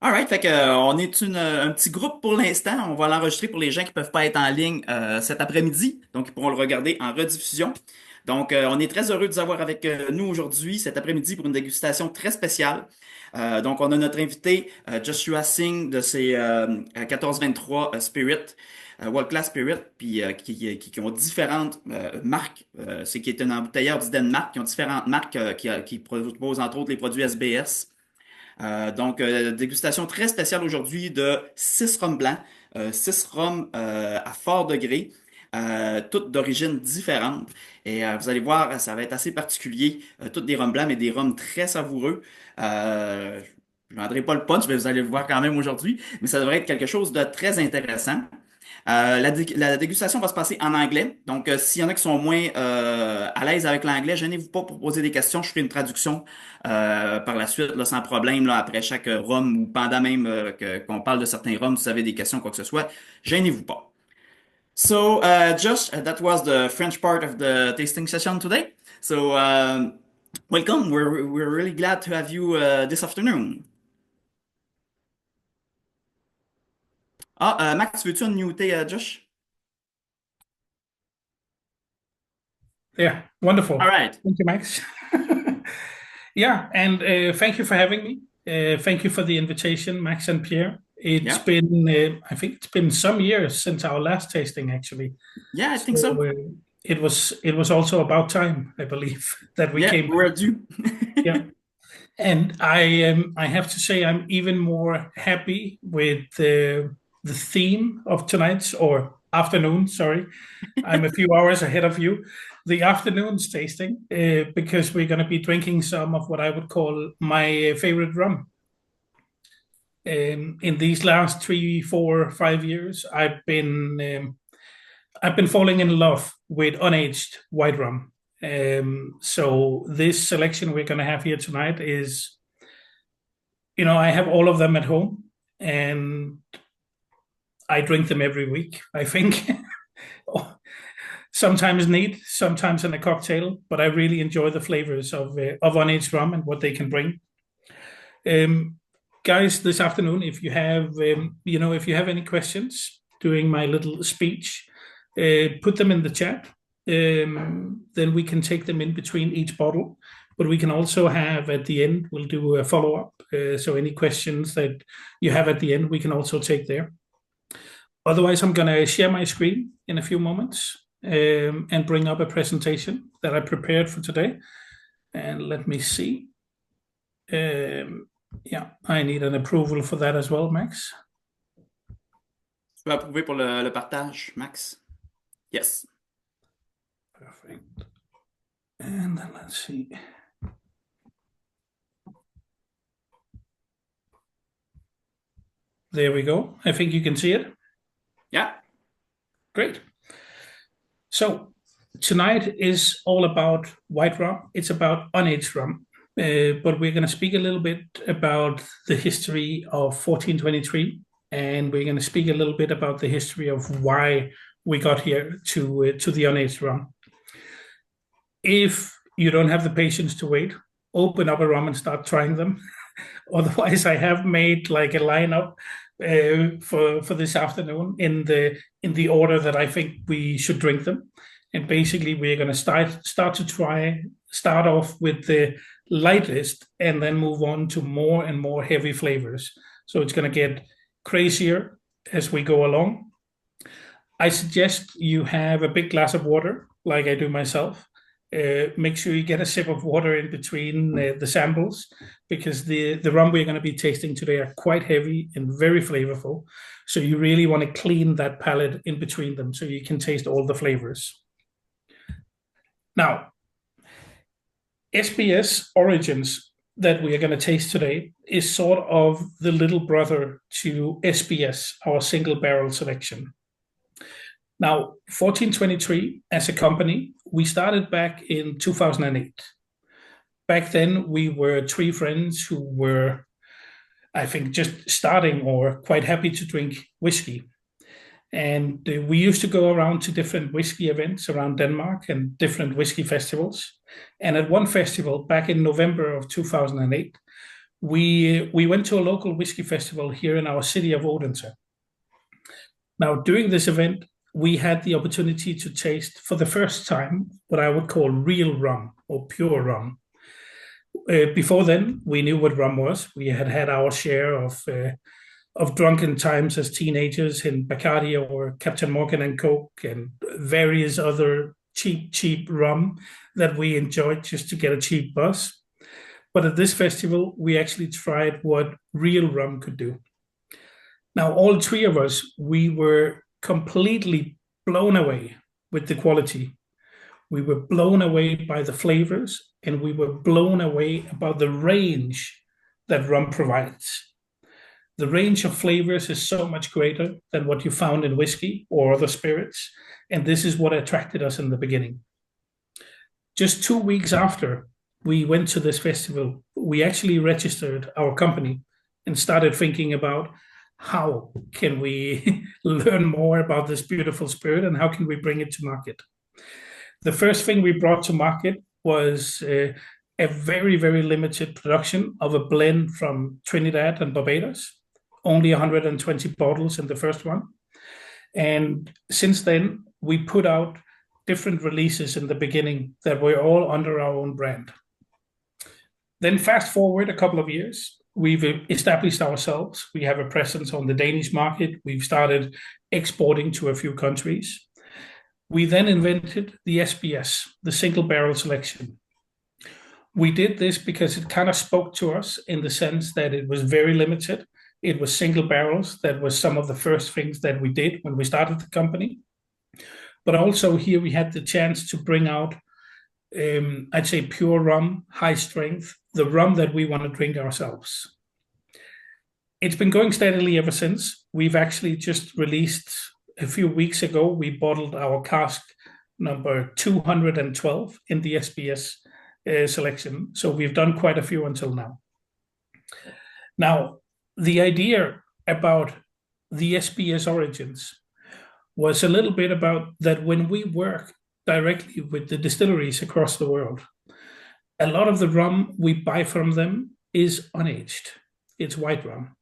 All right, fait que, on est un petit groupe pour l'instant. On va l'enregistrer pour les gens qui peuvent pas être en ligne cet après-midi, donc ils pourront le regarder en rediffusion. Donc, on est très heureux de vous avoir avec nous aujourd'hui, cet après-midi, pour une dégustation très spéciale. Donc, on a notre invité Joshua Singh de ses 1423 Spirit, World Class Spirit, puis qui ont différentes marques. C'est qui est un embouteilleur du Danemark, qui ont différentes marques qui proposent entre autres les produits SBS. Donc, dégustation très spéciale aujourd'hui de 6 rhums blancs, 6 rhums à fort degré, toutes d'origine différente. Et vous allez voir, ça va être assez particulier. Toutes des rhums blancs, mais des rhums très savoureux. Je ne vendrai pas le punch, mais vous allez le voir quand même aujourd'hui. Mais ça devrait être quelque chose de très intéressant. La dégustation va se passer en anglais. Donc, s'il y en a qui sont moins à l'aise avec l'anglais, gênez-vous pas pour poser des questions. Je ferai une traduction par la suite, là, sans problème, là, après chaque rhum ou pendant même qu'on parle de certains rhums, si vous avez des questions, quoi que ce soit, gênez-vous pas. So, Josh, that was the French part of the tasting session today. So, welcome. We're really glad to have you this afternoon. Ah, Max, veux-tu unmuter Josh? Yeah, All wonderful. right. Thank you, Max. Yeah, and thank you for having me. Thank you for the invitation, Max and Pierre. It's Yeah. been, I think it's been some years since our last tasting, actually. Yeah, I think So so. it was also about time, I believe, that we Yeah, came we're back. due. Yeah, and I have to say I'm even more happy with the theme of tonight's or afternoon. Sorry, I'm a few hours ahead of you. The afternoon's tasting because we're going to be drinking some of what I would call my favorite rum. In these last 3, 4, 5 years, I've been falling in love with unaged white rum. So this selection we're going to have here tonight is, I have all of them at home, and I drink them every week. I think sometimes neat, sometimes in a cocktail, but I really enjoy the flavors of unaged rum and what they can bring. Um, Guys, this afternoon, if you have any questions during my little speech, put them in the chat. Then we can take them in between each bottle. But we can also have at the end, we'll do a follow up. So any questions that you have at the end, we can also take there. Otherwise, I'm going to share my screen in a few moments and bring up a presentation that I prepared for today. And let me see. Yeah, I need an approval for that as well, Max. Tu peux approuver pour le partage, Max? Yes. Perfect. And then let's see. There we go. I think you can see it. Yeah. Great. So tonight is all about white rum. It's about unaged rum. But we're going to speak a little bit about the history of 1423, and we're going to speak a little bit about the history of why we got here to the unaged rum. If you don't have the patience to wait, open up a rum and start trying them. Otherwise, I have made like a lineup for this afternoon in the order that I think we should drink them. And basically, we're going to start off with the lightest and then move on to more and more heavy flavors. So it's going to get crazier as we go along. I suggest you have a big glass of water, like I do myself. Make sure you get a sip of water in between the samples because the rum we're going to be tasting today are quite heavy and very flavorful. So you really want to clean that palate in between them so you can taste all the flavors. Now, SBS Origins that we are going to taste today is sort of the little brother to SBS, our single barrel selection. Now, 1423 as a company, we started back in 2008. Back then, we were three friends who were, I think, just starting or quite happy to drink whiskey. And we used to go around to different whiskey events around Denmark and different whiskey festivals. And at one festival back in November of 2008, we went to a local whiskey festival here in our city of Odense. Now, during this event, we had the opportunity to taste for the first time what I would call real rum or pure rum. Before then, we knew what rum was. We had had our share of drunken times as teenagers in Bacardi or Captain Morgan and Coke and various other cheap rum that we enjoyed just to get a cheap buzz. But at this festival, we actually tried what real rum could do. Now, all three of us, we were completely blown away with the quality. We were blown away by the flavors, and we were blown away about the range that rum provides. The range of flavors is so much greater than what you found in whiskey or other spirits, and this is what attracted us in the beginning. Just 2 weeks after we went to this festival, we actually registered our company and started thinking about how can we learn more about this beautiful spirit and how can we bring it to market. The first thing we brought to market was a very limited production of a blend from Trinidad and Barbados, only 120 bottles in the first one. And since then, we put out different releases in the beginning that were all under our own brand. Then fast forward a couple of years, we've established ourselves. We have a presence on the Danish market. We've started exporting to a few countries. We then invented the SBS, the single barrel selection. We did this because it kind of spoke to us in the sense that it was very limited. It was single barrels. That was some of the first things that we did when we started the company. But also here we had the chance to bring out, I'd say, pure rum, high strength, the rum that we want to drink ourselves. It's been going steadily ever since. We've actually just released a few weeks ago, we bottled our cask number 212 in the SBS selection. So we've done quite a few until now. Now, the idea about the SBS origins was a little bit about that when we work directly with the distilleries across the world, a lot of the rum we buy from them is unaged. It's white rum.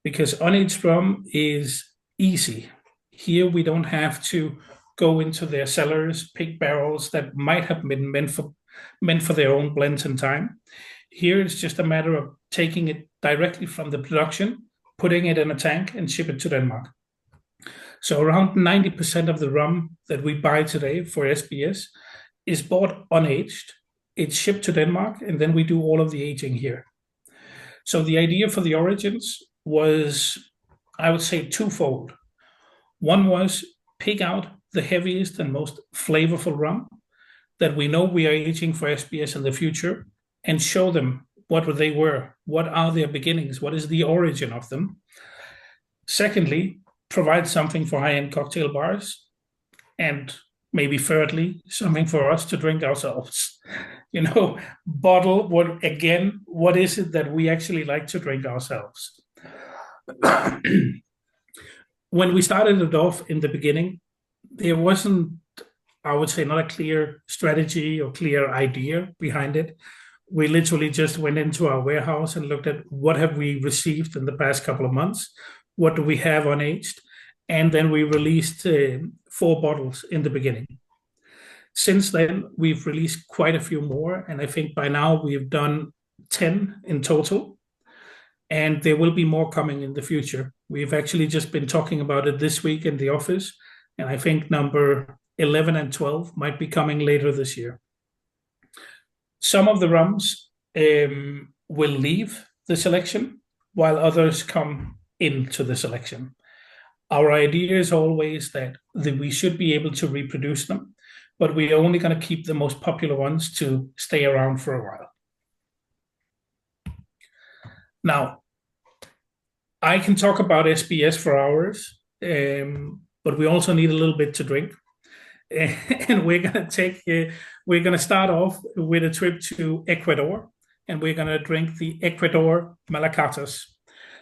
Because unaged rum is easy. Here we don't have to go into their cellars, pick barrels that might have been meant for their own blends in time. Here it's just a matter of taking it directly from the production, putting it in a tank and ship it to Denmark. So around 90% of the rum that we buy today for SBS is bought unaged. It's shipped to Denmark and then we do all of the aging here. So the idea for the origins was, I would say, twofold. One was pick out the heaviest and most flavorful rum that we know we are aging for SBS in the future and show them what they were, what are their beginnings, what is the origin of them. Secondly, provide something for high-end cocktail bars. And maybe thirdly, something for us to drink ourselves. Bottle what is it that we actually like to drink ourselves? When we started it off in the beginning, there wasn't, I would say, not a clear strategy or clear idea behind it. We literally just went into our warehouse and looked at what have we received in the past couple of months, what do we have unaged, and then we released 4 bottles in the beginning. Since then, we've released quite a few more, and I think by now we've done 10 in total, and there will be more coming in the future. We've actually just been talking about it this week in the office, and I think number 11 and 12 might be coming later this year. Some of the rums will leave the selection, while others come into the selection. Our idea is always that we should be able to reproduce them, but we're only going to keep the most popular ones to stay around for a while. Now, I can talk about SBS for hours, but we also need a little bit to drink. And we're going to start off with a trip to Ecuador, and we're going to drink the Ecuador Malacatas.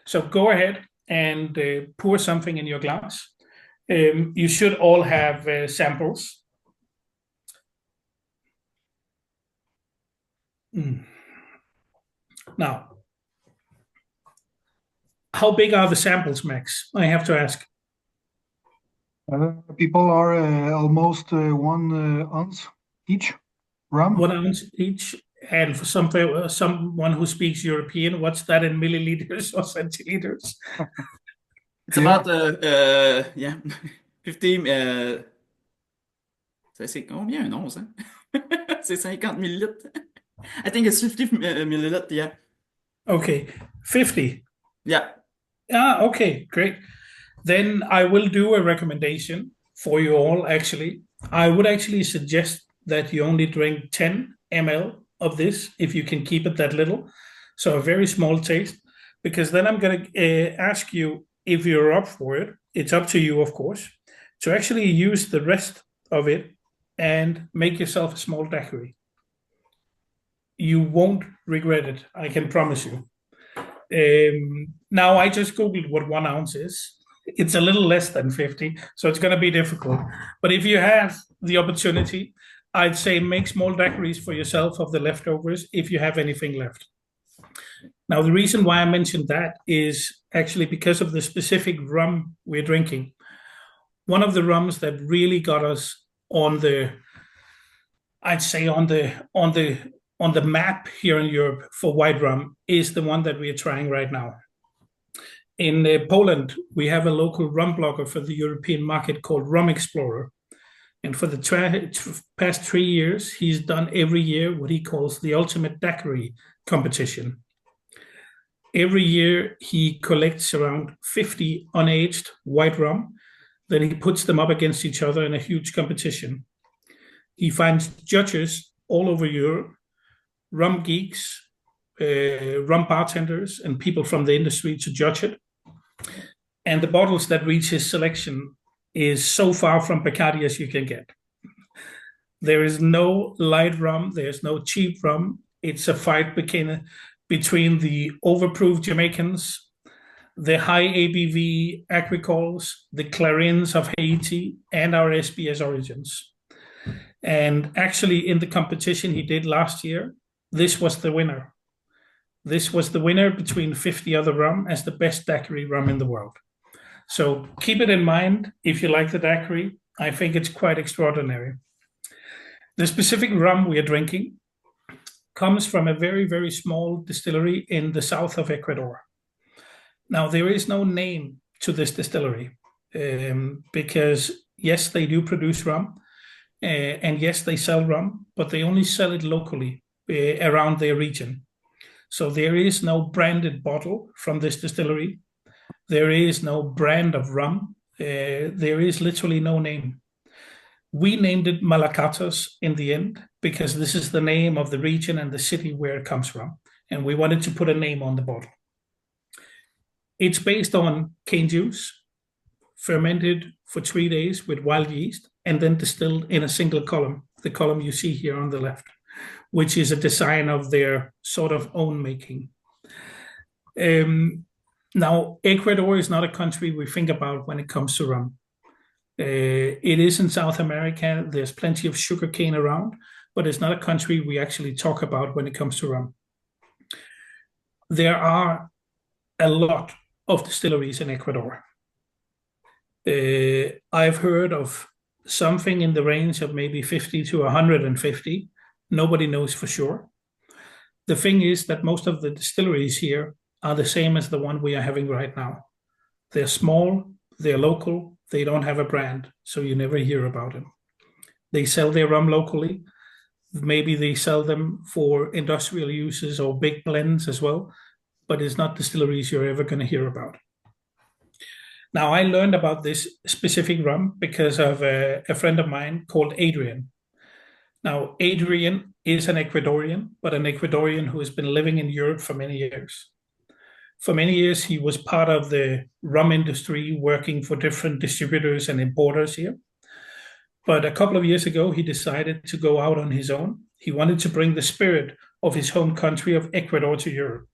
So go ahead and pour something in your glass. You should all have samples. Now, How big are the samples, Max? I have to ask. People are almost 1 ounce each rum. 1 ounce each. And for someone who speaks European, what's that in milliliters or centiliters? It's Yeah, about, yeah, 50, c'est combien un once, hein? C'est 50 millilitres. I think it's 50 millilitres, yeah. Okay, 50. Yeah. Ah, okay, great. Then I will do a recommendation for you all, actually. I would actually suggest that you only drink 10 ml of this if you can keep it that little. So a very small taste, because then I'm going to ask you if you're up for it. It's up to you, of course, to actually use the rest of it and make yourself a small daiquiri. You won't regret it, I can promise you. Now, I just Googled what 1 ounce is. It's a little less than 50, so it's going to be difficult. But if you have the opportunity, I'd say make small daiquiris for yourself of the leftovers if you have anything left. Now, the reason why I mentioned that is actually because of the specific rum we're drinking. One of the rums that really got us on the, I'd say on the map here in Europe for white rum is the one that we are trying right now. In Poland, we have a local rum blogger for the European market called Rum Explorer. And for the past 3 years, he's done every year what he calls the ultimate daiquiri competition. Every year, he collects around 50 unaged white rum. Then he puts them up against each other in a huge competition. He finds judges all over Europe, rum geeks, rum bartenders, and people from the industry to judge it. And the bottles that reach his selection is so far from Bacardi as you can get. There is no light rum, there's no cheap rum. It's a fight between the overproof Jamaicans, the high ABV agricoles, the Clarins of Haiti, and our SBS origins. And actually, in the competition he did last year, this was the winner. This was the winner between 50 other rum as the best daiquiri rum in the world. So keep it in mind if you like the daiquiri. I think it's quite extraordinary. The specific rum we are drinking comes from a very, very small distillery in the south of Ecuador. Now, there is no name to this distillery because, yes, they do produce rum, and yes, they sell rum, but they only sell it locally around their region. So there is no branded bottle from this distillery. There is no brand of rum. There is literally no name. We named it Malacatas in the end because this is the name of the region and the city where it comes from. And we wanted to put a name on the bottle. It's based on cane juice, fermented for 3 days with wild yeast, and then distilled in a single column, the column you see here on the left, which is a design of their sort of own making. Now, Ecuador is not a country we think about when it comes to rum. It is in South America. There's plenty of sugarcane around, but it's not a country we actually talk about when it comes to rum. There are a lot of distilleries in Ecuador. I've heard of something in the range of maybe 50 to 150. Nobody knows for sure. The thing is that most of the distilleries here are the same as the one we are having right now. They're small, they're local, they don't have a brand, so you never hear about them. They sell their rum locally. Maybe they sell them for industrial uses or big blends as well, but it's not distilleries you're ever going to hear about. Now, I learned about this specific rum because of a friend of mine called Adrian. Now, Adrian is an Ecuadorian, but an Ecuadorian who has been living in Europe for many years. For many years, he was part of the rum industry, working for different distributors and importers here. But a couple of years ago, he decided to go out on his own. He wanted to bring the spirit of his home country of Ecuador to Europe.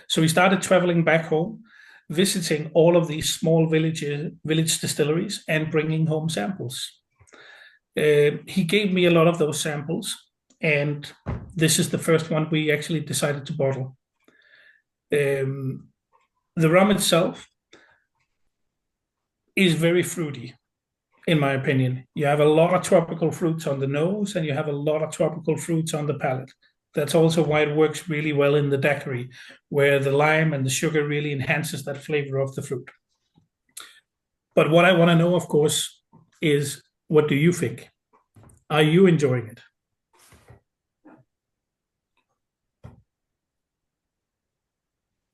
So he started traveling back home, visiting all of these small village distilleries and bringing home samples. He gave me a lot of those samples, and this is the first one we actually decided to bottle. the rum itself is very fruity, in my opinion. You have a lot of tropical fruits on the nose, and you have a lot of tropical fruits on the palate. That's also why it works really well in the daiquiri, where the lime and the sugar really enhances that flavor of the fruit. But what I want to know, of course, is what do you think? Are you enjoying it?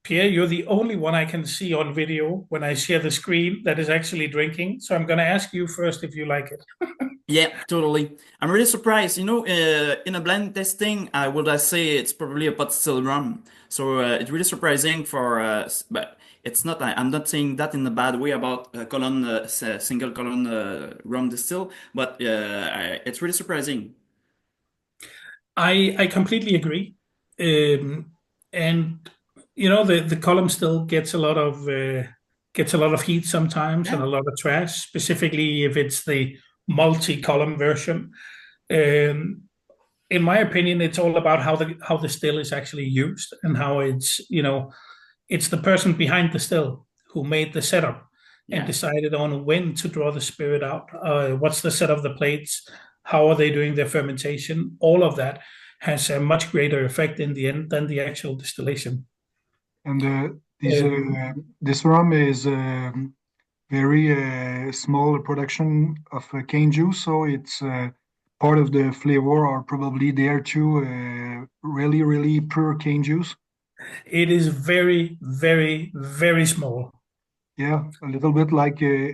Pierre, you're the only one I can see on video when I share the screen that is actually drinking. So I'm going to ask you first if you like it. Yeah, totally. I'm really surprised. In a blind testing, I say it's probably a pot still rum. So it's really surprising but it's not. I'm not saying that in a bad way about single column rum distill, but it's really surprising. I completely agree. And the column still gets a lot of heat sometimes and Yeah, a lot of trash, specifically if it's the multi-column version. Um, in my opinion, it's all about how the still is actually used and how it's the person behind the still who made the setup and yeah. decided on when to draw the spirit out. What's the set of the plates? How are they doing their fermentation? All of that has a much greater effect in the end than the actual distillation. And Um, this rum is very small production of cane juice, so it's part of the flavor are probably there too. Really, really pure cane juice. it is very, very, very small. Yeah, a little bit like a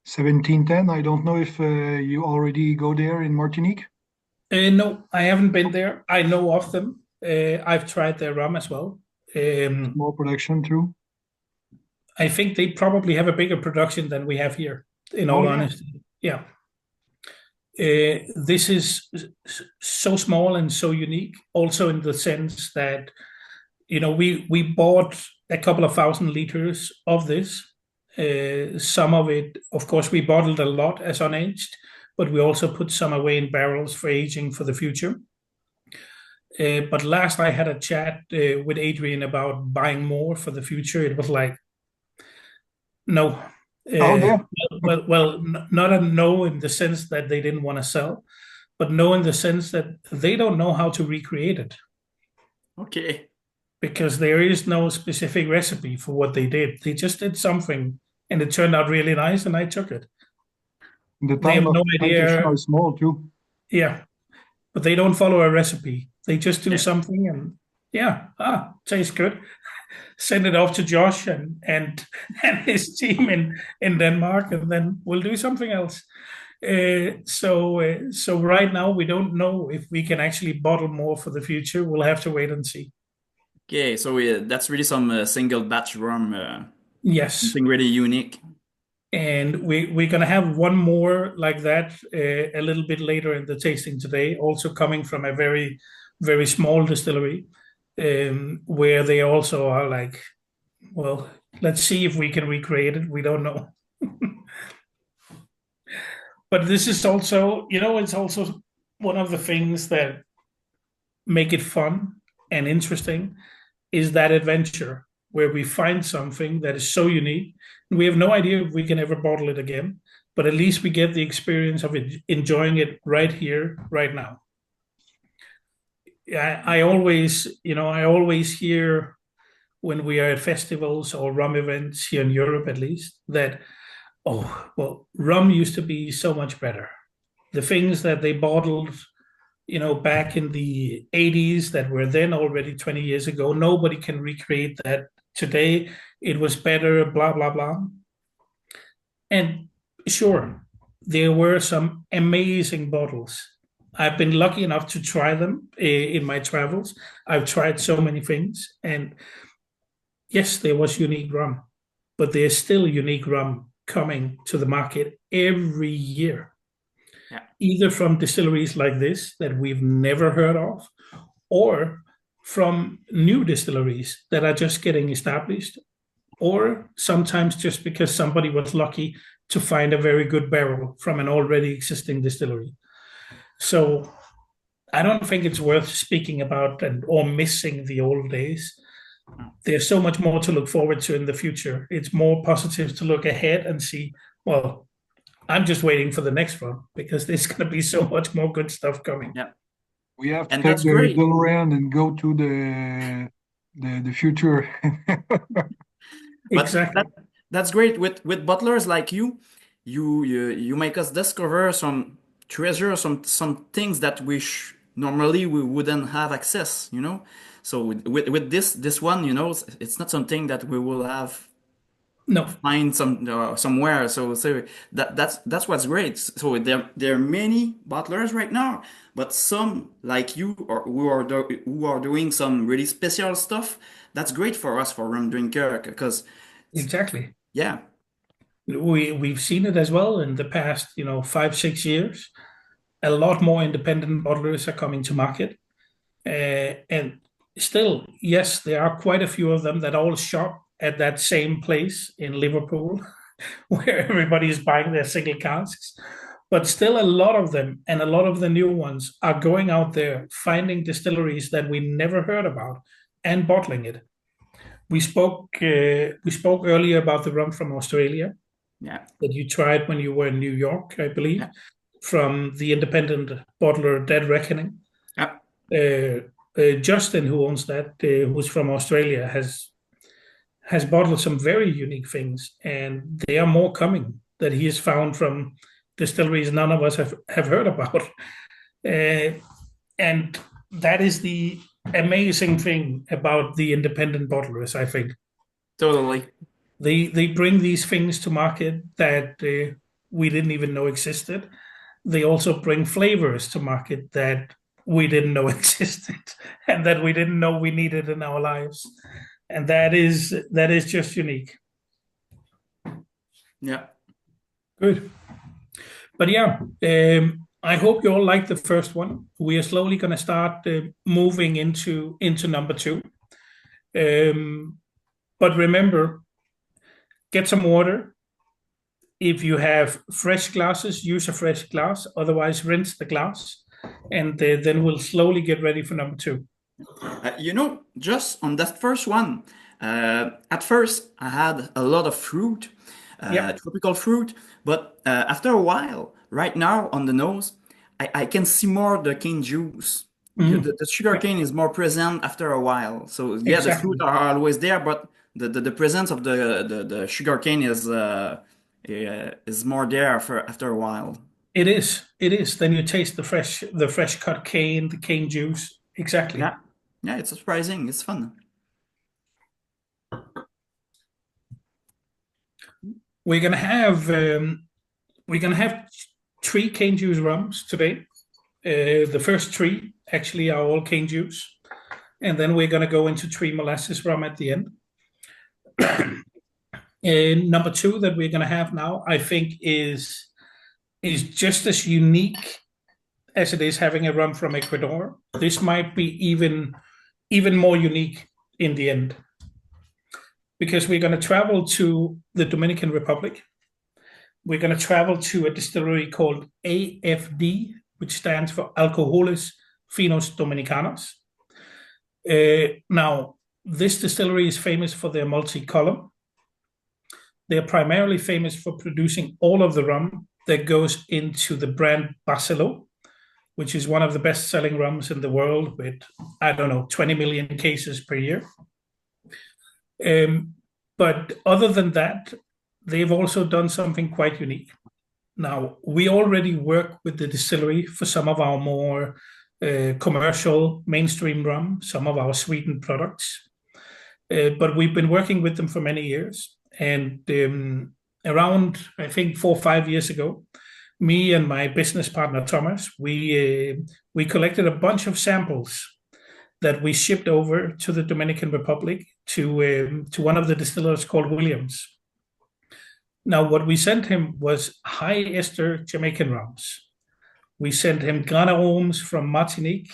1710. I don't know if you already go there in Martinique. No, I haven't been there. I know of them. I've tried their rum as well. Small production too. I think they probably have a bigger production than we have here, in Oh all yeah, honesty. Yeah. This is so small and so unique, also in the sense that we bought a couple of 1,000 liters of this. Some of it, of course, we bottled a lot as unaged, but we also put some away in barrels for aging for the future. But last I had a chat with Adrian about buying more for the future. It was like, no. oh Uh, yeah. not a no in the sense that they didn't want to sell, but no in the sense that they don't know how to recreate it Okay. because there is no specific recipe for what they did. They just did something and it turned out really nice and I took it. The They time have of no plantation idea. are small too. Yeah, but they don't follow a recipe. They just do Yeah. something and yeah, tastes good. Send it off to Josh and and his team in Denmark, and then we'll do something else. So right now we don't know if we can actually bottle more for the future. We'll have to wait and see. Okay. So that's really some single batch rum, Yes, something really unique. and we're gonna have one more like that a little bit later in the tasting today, also coming from a very very small distillery, where they also are like, well, let's see if we can recreate it. We don't know. But this is also, it's also one of the things that make it fun and interesting is that adventure where we find something that is so unique. And we have no idea if we can ever bottle it again, but at least we get the experience of it, enjoying it right here, right now. I always hear when we are at festivals or rum events here in Europe, at least, that, oh, well, rum used to be so much better. The things that they bottled, back in the 80s that were then already 20 years ago, nobody can recreate that today. It was better, blah, blah, blah. And sure, there were some amazing bottles. I've been lucky enough to try them in my travels. I've tried so many things. And yes, there was unique rum, but there's still unique rum coming to the market every year, Yeah. either from distilleries like this that we've never heard of, or from new distilleries that are just getting established, or sometimes just because somebody was lucky to find a very good barrel from an already existing distillery. So I don't think it's worth speaking about or missing the old days. There's so much more to look forward to in the future. It's more positive to look ahead and see, well, I'm just waiting for the next one because there's going to be so much more good stuff coming. Yeah, We have to and take that's the great. DeLorean and go to the future. But Exactly. that's great with butlers like you. You make us discover some treasure, some things that normally we wouldn't have access, you know. So with this one, you know, it's not something that we will have No, find somewhere. So that's what's great. So there are many bottlers right now, but some like you or who are doing some really special stuff. That's great for us for rum drinker because exactly. yeah, We've seen it as well in the past, 5, 6 years. A lot more independent bottlers are coming to market. And still, yes, there are quite a few of them that all shop at that same place in Liverpool where everybody is buying their single casks. But still, a lot of them and a lot of the new ones are going out there finding distilleries that we never heard about and bottling it. We spoke earlier about the rum from Australia yeah, that you tried when you were in New York, I believe, yeah, from the independent bottler Dead Reckoning. yeah. Justin, who owns that, who's from Australia, has bottled some very unique things, and there are more coming that he has found from distilleries none of us have heard about. Uh, and that is the amazing thing about the independent bottlers, I think. Totally. They bring these things to market that we didn't even know existed. They also bring flavors to market that we didn't know existed and that we didn't know we needed in our lives. And that is just unique. Yeah. Good. But yeah, I hope you all like the first one. We are slowly going to start moving into number two. But remember, get some water. If you have fresh glasses, use a fresh glass. Otherwise, rinse the glass, and then we'll slowly get ready for number two. You know, just on that first one, at first I had a lot of fruit, Yep. tropical fruit, but after a while, right now on the nose, I can see more the cane juice. Mhm. The sugar Yep. cane is more present after a while. So yeah, the fruit Exactly. are always there, but the presence of the sugar cane is more there for after a while. It is. It is. Then you taste the fresh cut cane, the cane juice. Exactly. Yeah, yeah, it's surprising. It's fun. We're gonna have um, we're gonna have three cane juice rums today. The first three actually are all cane juice, and then we're gonna go into three molasses rum at the end. And number two that we're gonna have now, I think, is just as unique as it is having a rum from Ecuador. This might be even more unique in the end because we're going to travel to the Dominican Republic. We're going to travel to a distillery called AFD, which stands for Alcoholes Finos Dominicanos. Now, this distillery is famous for their multi-column. They're primarily famous for producing all of the rum that goes into the brand Barcelo, which is one of the best-selling rums in the world with, I don't know, 20 million cases per year. But other than that, they've also done something quite unique. Now, we already work with the distillery for some of our more commercial mainstream rum, some of our sweetened products. But we've been working with them for many years. And around, I think, 4 or 5 years ago, me and my business partner Thomas, we collected a bunch of samples that we shipped over to the Dominican Republic to one of the distillers called Williams. Now, what we sent him was high ester Jamaican rums. We sent him Grana Oms from Martinique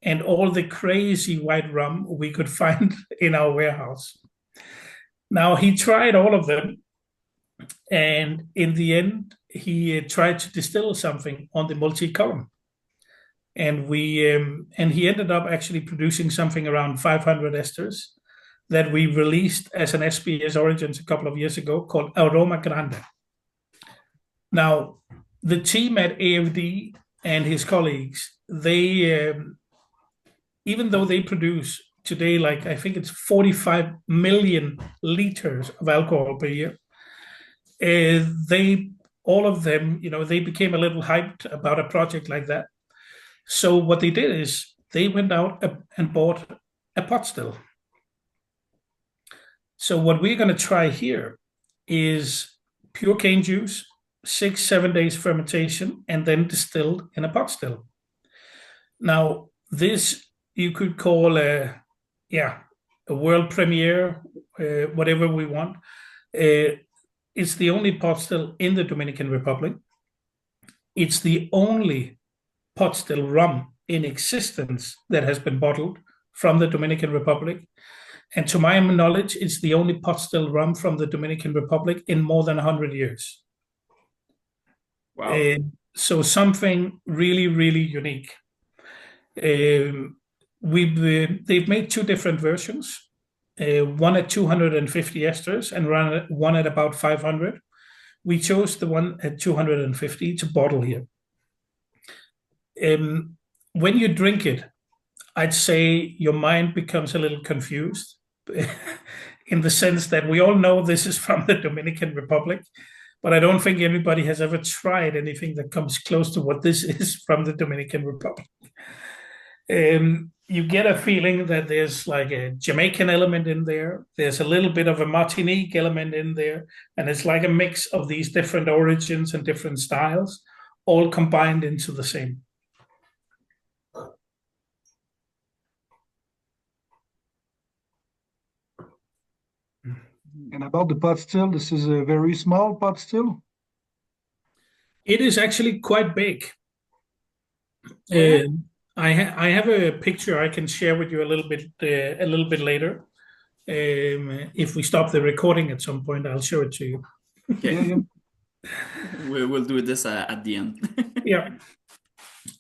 and all the crazy white rum we could find in our warehouse. Now, he tried all of them, and in the end, he tried to distill something on the multi-column, and he ended up actually producing something around 500 esters that we released as an SBS Origins a couple of years ago called Aroma Grande. Now, the team at AFD and his colleagues, they even though they produce today, like I think it's 45 million liters of alcohol per year, they all of them, they became a little hyped about a project like that. So what they did is they went out and bought a pot still. So what we're going to try here is pure cane juice, 6-7 days fermentation, and then distilled in a pot still. Now, this you could call a world premiere, whatever we want. It's the only pot still in the Dominican Republic. It's the only pot still rum in existence that has been bottled from the Dominican Republic. And to my knowledge, it's the only pot still rum from the Dominican Republic in more than 100 years. Wow. So something really, really unique. They've made two different versions, one at 250 esters and one at about 500. We chose the one at 250 to bottle here. When you drink it, I'd say your mind becomes a little confused in the sense that we all know this is from the Dominican Republic, but I don't think anybody has ever tried anything that comes close to what this is from the Dominican Republic. You get a feeling that there's like a Jamaican element in there. There's a little bit of a Martinique element in there. And it's like a mix of these different origins and different styles, all combined into the same. And about the pot still, this is a very small pot still. It is actually quite big. I have a picture I can share with you a little bit later. If we stop the recording at some point, I'll show it to you. Okay. We'll do this at the end. Yeah,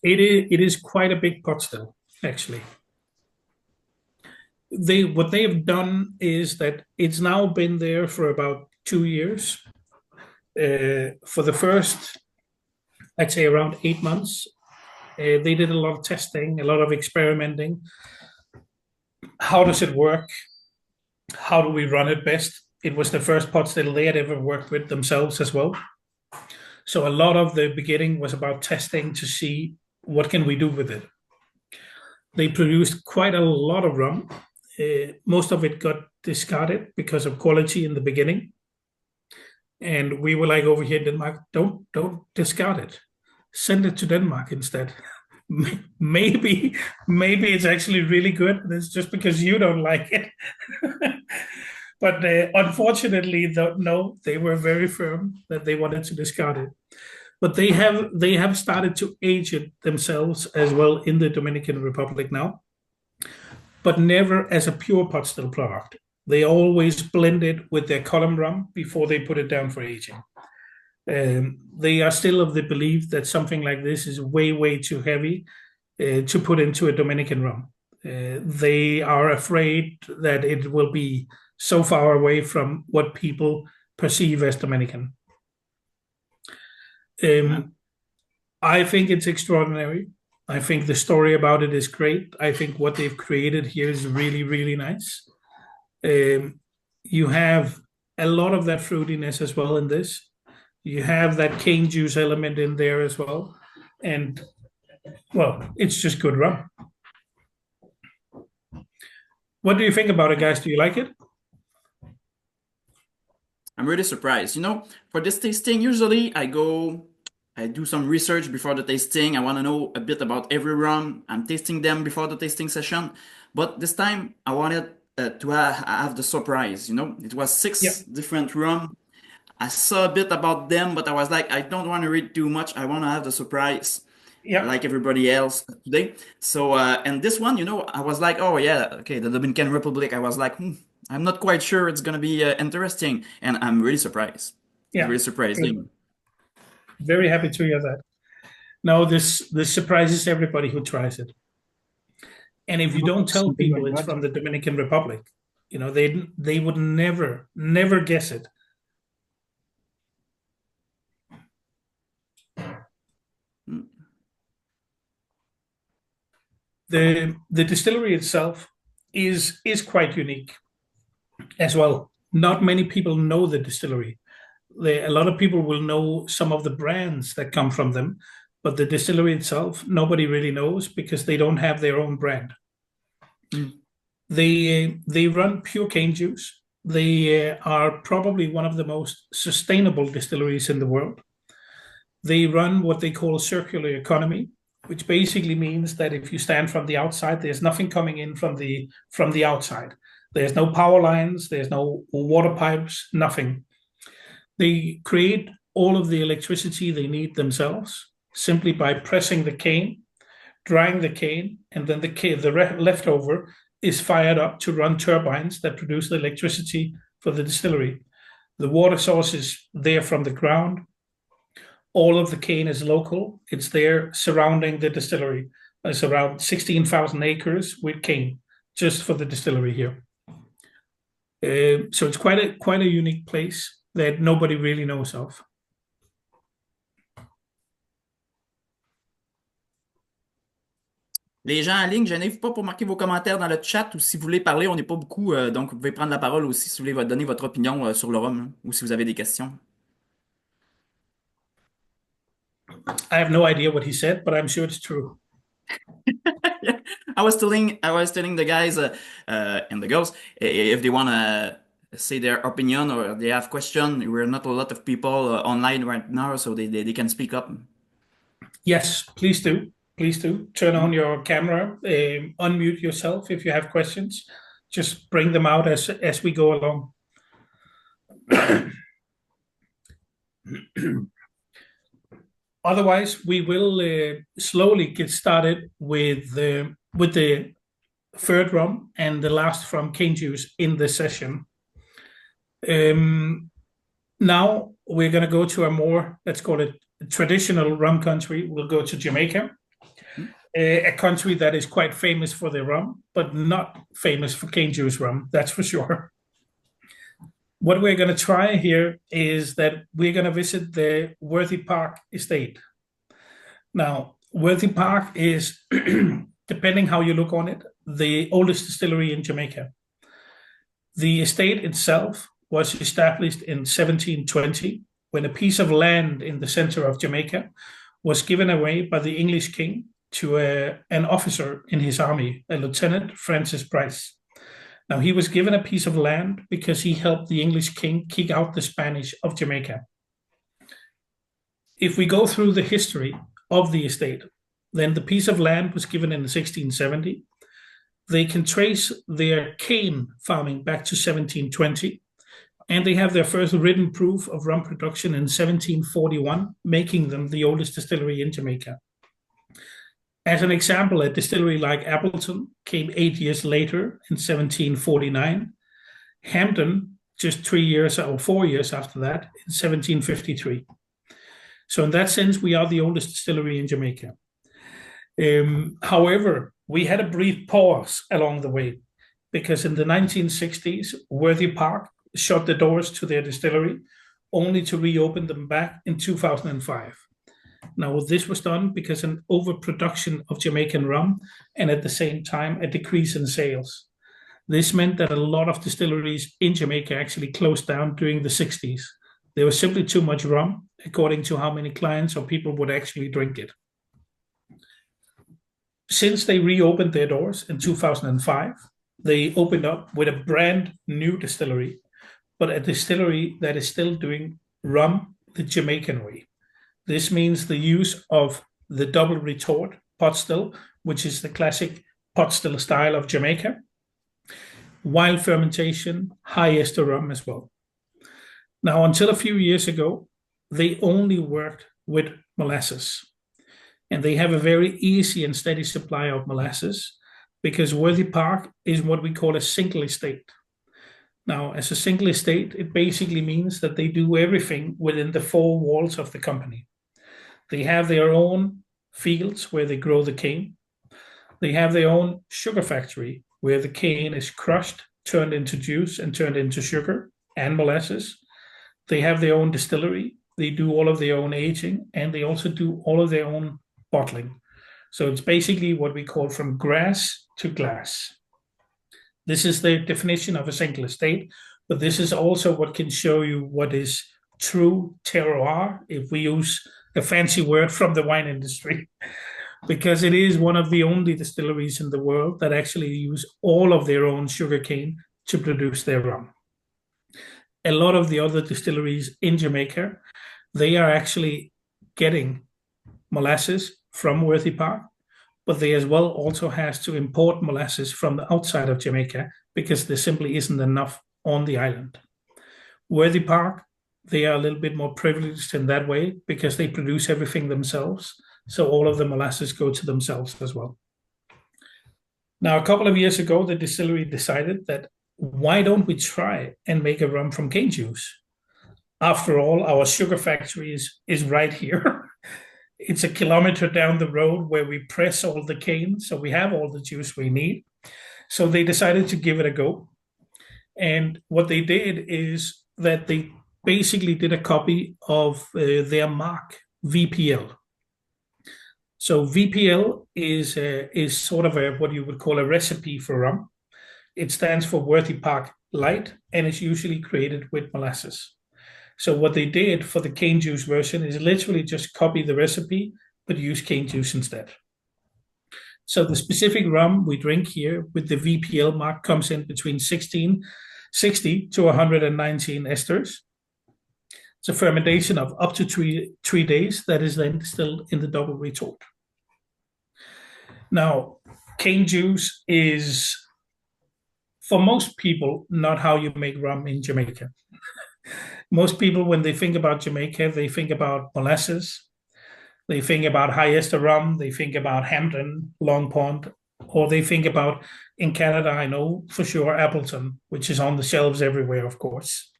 it is quite a big pot still, actually. What they have done is that it's now been there for about 2 years. For the first, I'd say around 8 months, they did a lot of testing, a lot of experimenting. How does it work? How do we run it best? It was the first pot still they had ever worked with themselves as well. So a lot of the beginning was about testing to see what can we do with it. They produced quite a lot of rum. Most of it got discarded because of quality in the beginning. And we were like over here in Denmark, don't discard it. Send it to Denmark instead. Maybe it's actually really good. And it's just because you don't like it. But unfortunately, no, they were very firm that they wanted to discard it. But they have started to age it themselves as well in the Dominican Republic now, but never as a pure pot still product. They always blend it with their column rum before they put it down for aging. They are still of the belief that something like this is way, way too heavy to put into a Dominican rum. They are afraid that it will be so far away from what people perceive as Dominican. I think it's extraordinary. I think the story about it is great. I think what they've created here is really, really nice. You have a lot of that fruitiness as well in this. You have that cane juice element in there as well. And, well, it's just good rum. What do you think about it, guys? Do you like it? I'm really surprised. For this tasting, usually I do some research before the tasting. I want to know a bit about every rum. I'm tasting them before the tasting session. But this time I wanted to have the surprise. It was 6 different rum. I saw a bit about them, but I was like, I don't want to read too much. I want to have the surprise like everybody else today. So, and this one, I was like, oh yeah, okay, the Dominican Republic. I was like, I'm not quite sure it's going to be interesting. And I'm really surprised. Yeah. It's really surprising. Very happy to hear that. No, this surprises everybody who tries it. And if you don't tell people it's from the Dominican Republic, You know, they would never guess it. The distillery itself is quite unique as well. Not many people know the distillery. A lot of people will know some of the brands that come from them, but the distillery itself, nobody really knows because they don't have their own brand. Mm. They run pure cane juice. They are probably one of the most sustainable distilleries in the world. They run what they call circular economy, which basically means that if you stand from the outside, there's nothing coming in from the outside. There's no power lines, there's no water pipes, nothing. They create all of the electricity they need themselves simply by pressing the cane, drying the cane, and then the leftover is fired up to run turbines that produce the electricity for the distillery. The water source is there from the ground. All of the cane is local. It's there surrounding the distillery. It's around 16,000 acres with cane just for the distillery here. So it's quite a unique place that nobody really knows of. Les gens en ligne, gênez-vous pas pour marquer vos commentaires dans le chat ou si vous voulez parler, on n'est pas beaucoup, donc vous pouvez prendre la parole aussi si vous voulez donner votre opinion sur le rhum, hein, ou si vous avez des questions. I have no idea what he said, but I'm sure it's true. Yeah. I was telling the guys and the girls if they want to say their opinion or they have question. We're not a lot of people online right now, so they can speak up. Yes, please do. Please do. Turn on your camera, unmute yourself if you have questions. Just bring them out as we go along. Otherwise, we will slowly get started with the third rum and the last from cane juice in the session. Now we're going to go to a more, let's call it, traditional rum country. We'll go to Jamaica, a country that is quite famous for their rum, but not famous for cane juice rum, that's for sure. What we're going to try here is that we're going to visit the Worthy Park estate. Now, Worthy Park is, depending how you look on it, the oldest distillery in Jamaica. The estate itself was established in 1720 when a piece of land in the center of Jamaica was given away by the English king to an officer in his army, a Lieutenant Francis Price. Now, he was given a piece of land because he helped the English king kick out the Spanish of Jamaica. If we go through the history of the estate, then the piece of land was given in 1670. They can trace their cane farming back to 1720, and they have their first written proof of rum production in 1741, making them the oldest distillery in Jamaica. As an example, a distillery like Appleton came 8 years later in 1749. Hampton, just 3 years or 4 years after that, in 1753. So in that sense, we are the oldest distillery in Jamaica. However, we had a brief pause along the way because in the 1960s, Worthy Park shut the doors to their distillery, only to reopen them back in 2005. Now, this was done because an overproduction of Jamaican rum and at the same time a decrease in sales. This meant that a lot of distilleries in Jamaica actually closed down during the 60s. There was simply too much rum, according to how many clients or people would actually drink it. Since they reopened their doors in 2005, they opened up with a brand new distillery, but a distillery that is still doing rum the Jamaican way. This means the use of the double retort pot still, which is the classic pot still style of Jamaica, wild fermentation, high ester rum as well. Now, until a few years ago, they only worked with molasses. And they have a very easy and steady supply of molasses because Worthy Park is what we call a single estate. Now, as a single estate, it basically means that they do everything within the four walls of the company. They have their own fields where they grow the cane. They have their own sugar factory where the cane is crushed turned into juice and turned into sugar and molasses. They have their own distillery. They do all of their own aging, and they also do all of their own bottling. So it's basically what we call from grass to glass. This is the definition of a single estate, but this is also what can show you what is true terroir, if we use a fancy word from the wine industry, because it is one of the only distilleries in the world that actually use all of their own sugarcane to produce their rum. A lot of the other distilleries in Jamaica, they are actually getting molasses from Worthy Park, but they as well also has to import molasses from the outside of Jamaica because there simply isn't enough on the island. Worthy Park, they are a little bit more privileged in that way because they produce everything themselves. So all of the molasses go to themselves as well. Now, a couple of years ago, the distillery decided that why don't we try and make a rum from cane juice? After all, our sugar factory is right here. It's a kilometer down the road where we press all the cane, so we have all the juice we need. So they decided to give it a go. And what they did is that they basically did a copy of their mark, VPL. So VPL is sort of what you would call a recipe for rum. It stands for Worthy Park Light, and it's usually created with molasses. So what they did for the cane juice version is literally just copy the recipe, but use cane juice instead. So the specific rum we drink here with the VPL mark comes in between 60 to 119 esters. It's a fermentation of up to three days that is then distilled in the double retort. Now, cane juice is, for most people, not how you make rum in Jamaica. Most people, when they think about Jamaica, they think about molasses, they think about high ester rum, they think about Hampton, Long Pond, or they think about, in Canada, I know for sure, Appleton, which is on the shelves everywhere, of course.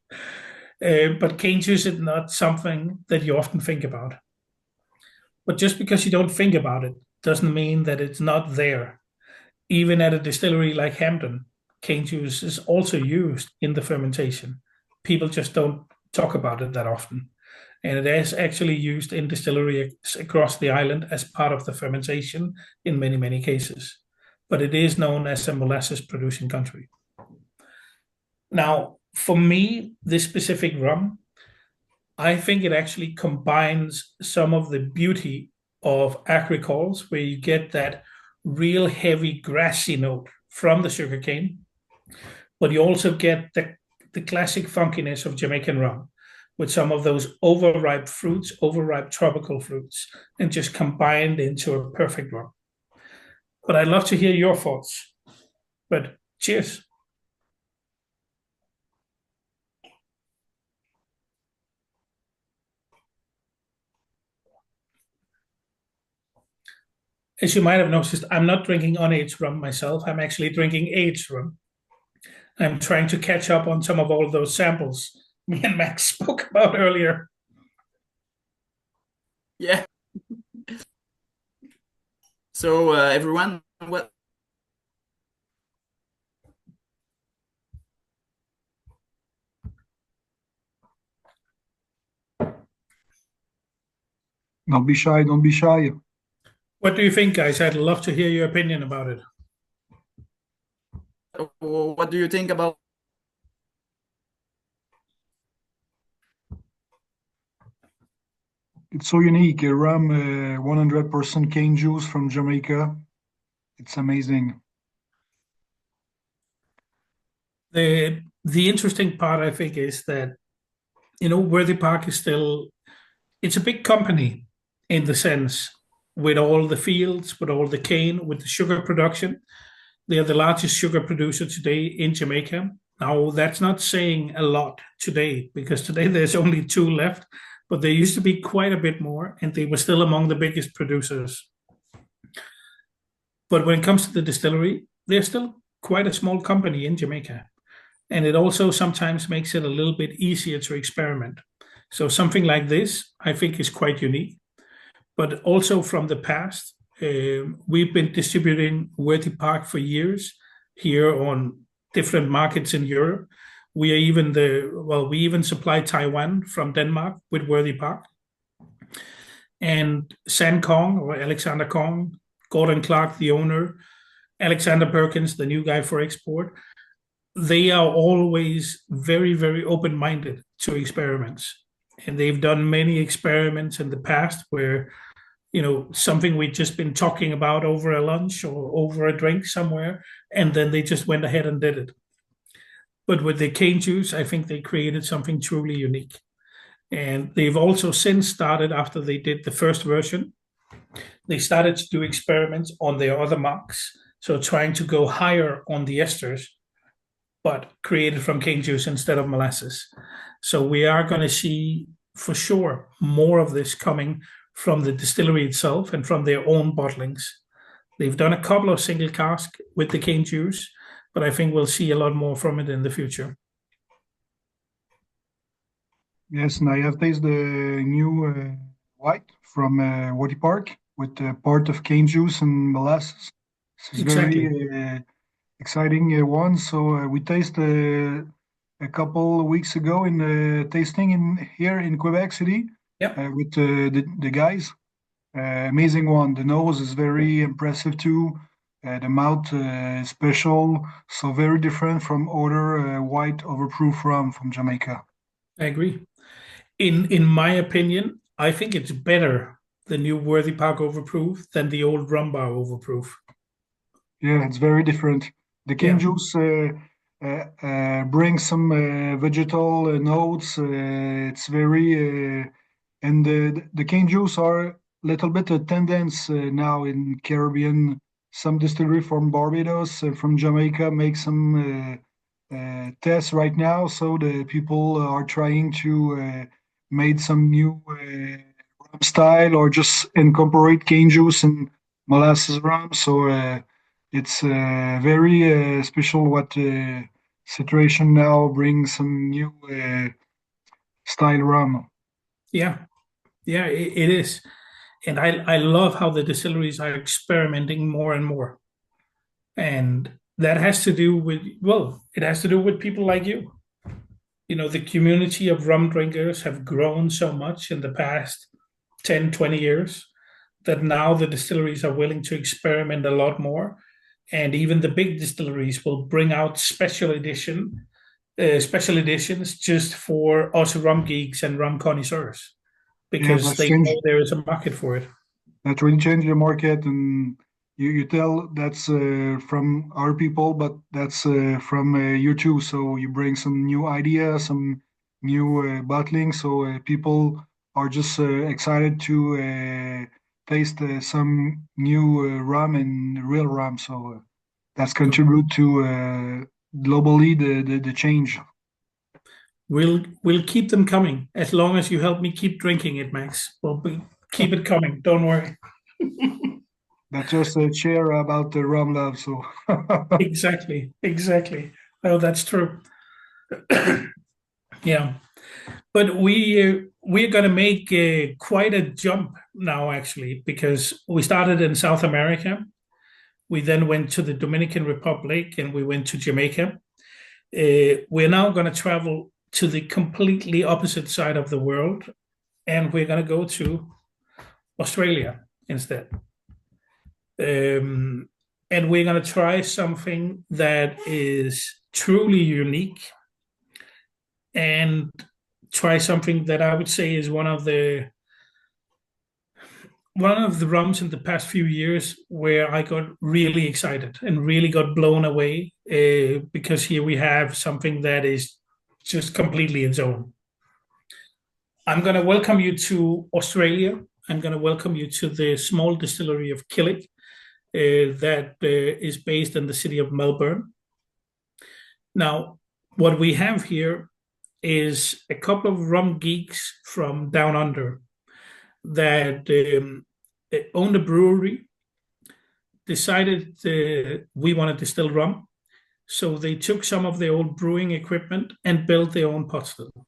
But cane juice is not something that you often think about. But just because you don't think about it doesn't mean that it's not there. Even at a distillery like Hampton, cane juice is also used in the fermentation. People just don't talk about it that often. And it is actually used in distilleries across the island as part of the fermentation in many, many cases. But it is known as a molasses producing country. Now, for me, this specific rum, I think it actually combines some of the beauty of agricoles, where you get that real heavy grassy note from the sugarcane, but you also get the classic funkiness of Jamaican rum with some of those overripe fruits, overripe tropical fruits, and just combined into a perfect rum. But I'd love to hear your thoughts. But cheers. As you might have noticed, I'm not drinking unaged rum myself. I'm actually drinking aged rum. I'm trying to catch up on some of all those samples me and Max spoke about earlier. Yeah. So everyone, what? Don't be shy. Don't be shy. What do you think, guys? I'd love to hear your opinion about it. What do you think about? It's so unique. Rum, 100% cane juice from Jamaica. It's amazing. The interesting part, I think, is that, Worthy Park is still, it's a big company in the sense, with all the fields, with all the cane, with the sugar production. They are the largest sugar producer today in Jamaica. Now, that's not saying a lot today, because today there's only 2 left, but there used to be quite a bit more, and they were still among the biggest producers. But when it comes to the distillery, they're still quite a small company in Jamaica. And it also sometimes makes it a little bit easier to experiment. So something like this, I think, is quite unique. But also from the past, we've been distributing Worthy Park for years here on different markets in Europe. We even supply Taiwan from Denmark with Worthy Park. And San Kong, or Alexander Kong, Gordon Clark, the owner, Alexander Perkins, the new guy for export, they are always very, very open-minded to experiments. And they've done many experiments in the past where, something we'd just been talking about over a lunch or over a drink somewhere, and then they just went ahead and did it. But with the cane juice, I think they created something truly unique. And they've also since started, after they did the first version, they started to do experiments on their other marks. So trying to go higher on the esters, but created from cane juice instead of molasses. So we are going to see for sure more of this coming from the distillery itself and from their own bottlings. They've done a couple of single cask with the cane juice, but I think we'll see a lot more from it in the future. Yes, and I have tasted the new white from Worthy Park with part of cane juice and molasses. This is Exactly. very exciting one. So we tasted a couple of weeks ago in tasting here in Quebec City with the guys. Amazing one. The nose is very impressive too. The mouth is special, so very different from other white overproof rum from Jamaica. I agree. In my opinion, I think it's better the new Worthy Park Overproof than the old Rum Bar Overproof. Yeah, it's very different. The cane juice brings some vegetal notes. It's very and the cane juice are a little bit a tendency now in Caribbean. Some distillery from Barbados and from Jamaica make some tests right now. So the people are trying to make some new rum style or just incorporate cane juice and molasses rum. So it's very special what situation now brings some new style rum. Yeah, it is. And I love how the distilleries are experimenting more and more. And that has to do with, it has to do with people like you. The community of rum drinkers have grown so much in the past 10, 20 years that now the distilleries are willing to experiment a lot more. And even the big distilleries will bring out special editions just for us rum geeks and rum connoisseurs because they know there is a market for it. That really changed the market, and you tell that's from our people, but that's from you too. So you bring some new ideas, some new bottling. So people are just excited to taste some new rum and real rum. So that's contribute to globally the change. We'll keep them coming as long as you help me keep drinking it, Max. We'll keep it coming. Don't worry. That's just a share about the rum love. So exactly. Oh, that's true. Yeah, but we're going to make quite a jump now, actually, because we started in South America. We then went to the Dominican Republic and we went to Jamaica. We're now going to travel to the completely opposite side of the world, and we're going to go to Australia instead. And we're going to try something that is truly unique and try something that I would say is one of the rums in the past few years where I got really excited and really got blown away because here we have something that is just completely its own. I'm going to welcome you to Australia. I'm going to welcome you to the small distillery of Killick that is based in the city of Melbourne. Now, what we have here is a couple of rum geeks from down under that owned a brewery, decided we want to distill rum. So they took some of their old brewing equipment and built their own pot still.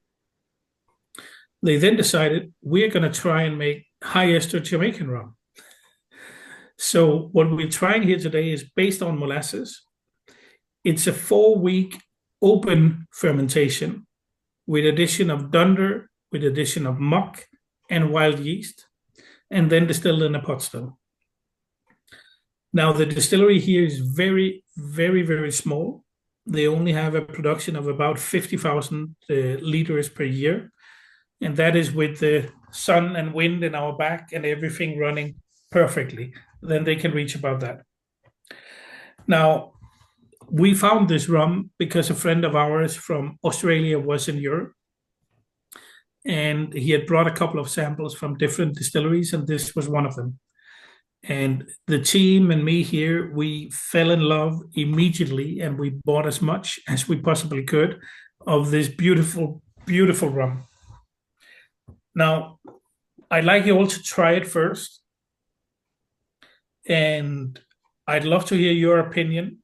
They then decided we're going to try and make high ester Jamaican rum. So what we're trying here today is based on molasses. It's a 4-week open fermentation with addition of dunder, with addition of muck and wild yeast, and then distilled in a pot still. Now, the distillery here is very, very, very small. They only have a production of about 50,000 liters per year. And that is with the sun and wind in our back and everything running perfectly. Then they can reach about that. Now, we found this rum because a friend of ours from Australia was in Europe. And he had brought a couple of samples from different distilleries, and this was one of them. And the team and me here, we fell in love immediately, and we bought as much as we possibly could of this beautiful, beautiful rum. Now, I'd like you all to try it first. And I'd love to hear your opinion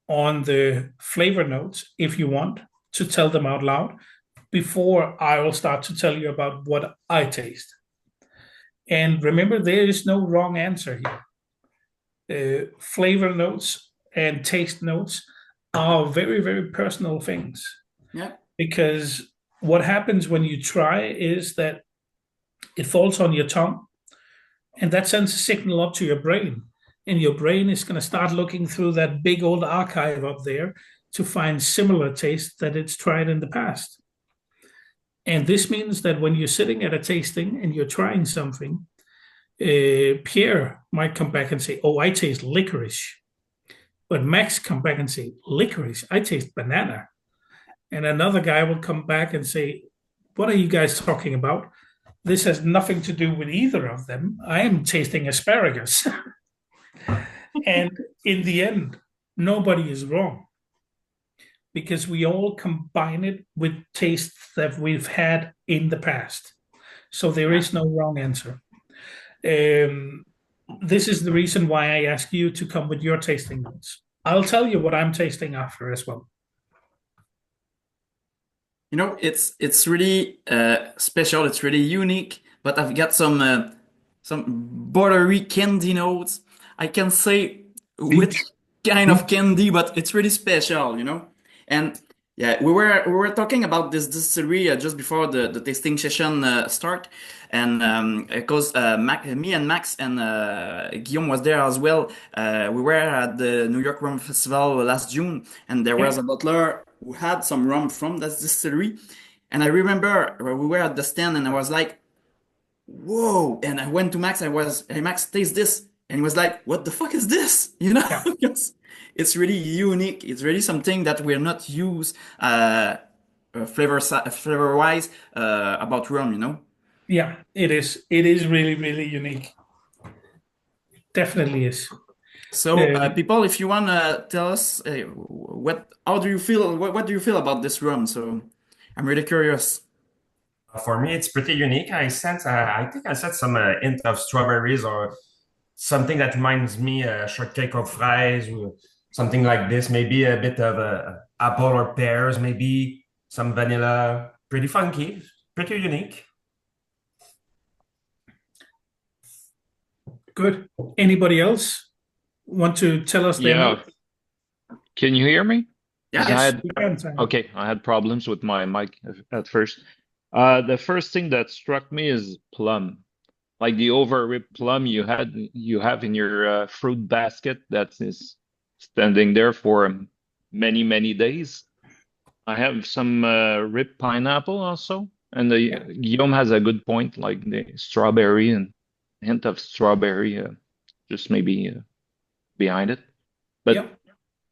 on the flavor notes, if you want to tell them out loud, before I will start to tell you about what I taste. And remember, there is no wrong answer here. Flavor notes and taste notes are very, very personal things. Yeah. Because what happens when you try is that it falls on your tongue, and that sends a signal up to your brain. And your brain is going to start looking through that big old archive up there to find similar tastes that it's tried in the past. And this means that when you're sitting at a tasting and you're trying something, Pierre might come back and say, "Oh, I taste licorice." But Max come back and say, "Licorice, I taste banana." And another guy will come back and say, "What are you guys talking about? This has nothing to do with either of them. I am tasting asparagus." And in the end, nobody is wrong, because we all combine it with tastes that we've had in the past. So there is no wrong answer. This is the reason why I ask you to come with your tasting notes. I'll tell you what I'm tasting after as well. You know, it's really special. It's really unique. But I've got some buttery candy notes. I can say which kind of candy, but it's really special, you know. And yeah, we were talking about this distillery just before the tasting session start, and because me and Max and Guillaume was there as well. We were at the New York Rum Festival last June, and there was a butler who had some rum from that distillery. And I remember we were at the stand, and I was like, "Whoa!" And I went to Max. "Hey Max, taste this." And he was like, "What the fuck is this?" You know, Yeah. because it's really unique. It's really something that we're not used flavor wise about rum. You know. Yeah, it is. It is really, really unique. Definitely is. So, people, if you wanna tell us how do you feel? What do you feel about this rum? So, I'm really curious. For me, it's pretty unique. I think I sense some hint of strawberries or something that reminds me shortcake of fries or something like this. Maybe a bit of apple or pears, maybe some vanilla. Pretty funky, pretty unique. Good. Anybody else want to tell us their Yeah. notes? Can you hear me? Yeah. I had You can, Simon. okay, I had problems with my mic at first. The first thing that struck me is plum. Like the overripe plum you have in your fruit basket that is standing there for many, many days. I have some ripe pineapple also, and Guillaume has a good point, like the strawberry and hint of strawberry, just maybe behind it. But Yep.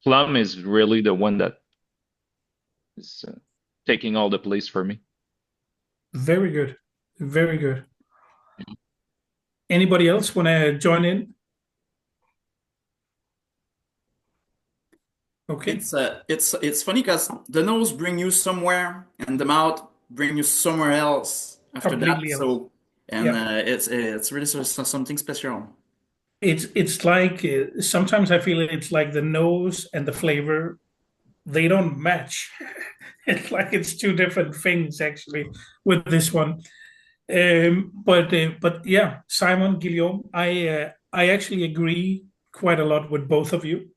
plum is really the one that is taking all the place for me. Very good. Very good. Anybody else want to join in? Okay. It's funny because the nose bring you somewhere, and the mouth bring you somewhere else after Completely that. else. So, and Yeah. it's really something special. It's like sometimes I feel it's like the nose and the flavor, they don't match. It's like it's two different things actually with this one. But yeah, Simon, Guillaume, I actually agree quite a lot with both of you.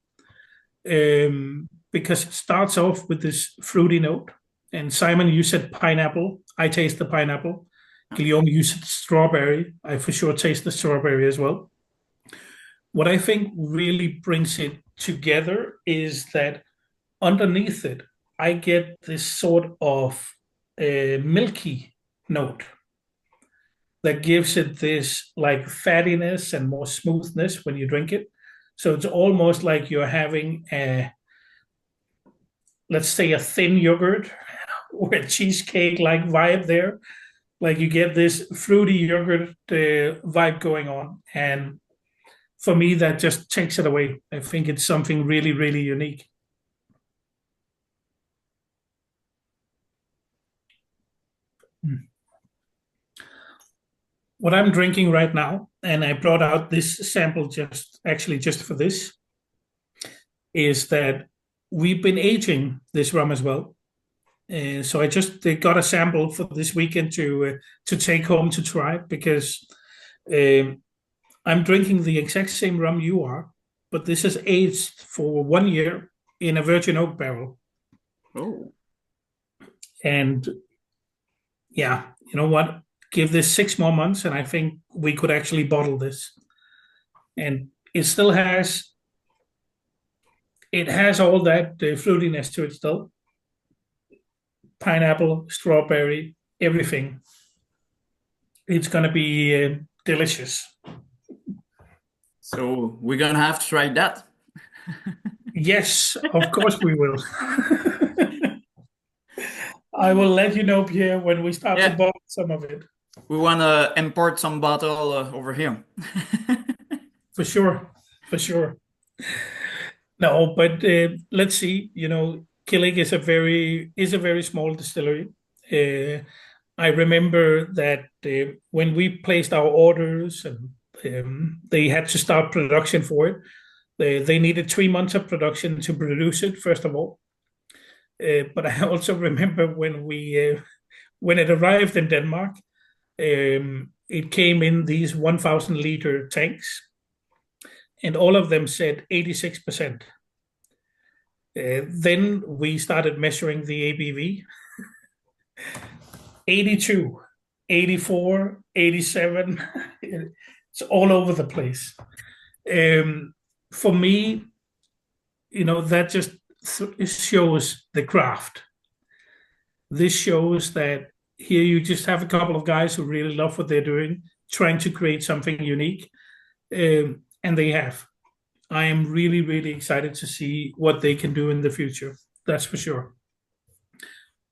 because it starts off with this fruity note. And Simon, you said pineapple. I taste the pineapple. Guillaume, you said strawberry. I for sure taste the strawberry as well. What I think really brings it together is that underneath it, I get this sort of milky note that gives it this like fattiness and more smoothness when you drink it. So it's almost like you're having let's say a thin yogurt or a cheesecake like vibe there. Like you get this fruity yogurt vibe going on. And for me, that just takes it away. I think it's something really, really unique. What I'm drinking right now, and I brought out this sample just for this, is that we've been aging this rum as well. So I just got a sample for this weekend to take home to try because I'm drinking the exact same rum you are, but this is aged for 1 year in a virgin oak barrel. Oh. And yeah, you know what? Give this 6 more months, and I think we could actually bottle this. And it still has all that fruitiness to it still. Pineapple, strawberry, everything. It's gonna be delicious. So we're gonna have to try that. Yes, of course we will. I will let you know, Pierre, when we start to bottle some of it. We want to import some bottle over here. For sure, for sure. No, but let's see. You know, Killing is a very small distillery. I remember that when we placed our orders and they had to start production for it, they needed 3 months of production to produce it, first of all. But I also remember when it arrived in Denmark, it came in these 1,000-liter tanks, and all of them said 86%. Then we started measuring the ABV. 82, 84, 87. It's all over the place. For me, you know, that just shows the craft. This shows that here you just have a couple of guys who really love what they're doing, trying to create something unique, and they have. I am really, really excited to see what they can do in the future. That's for sure.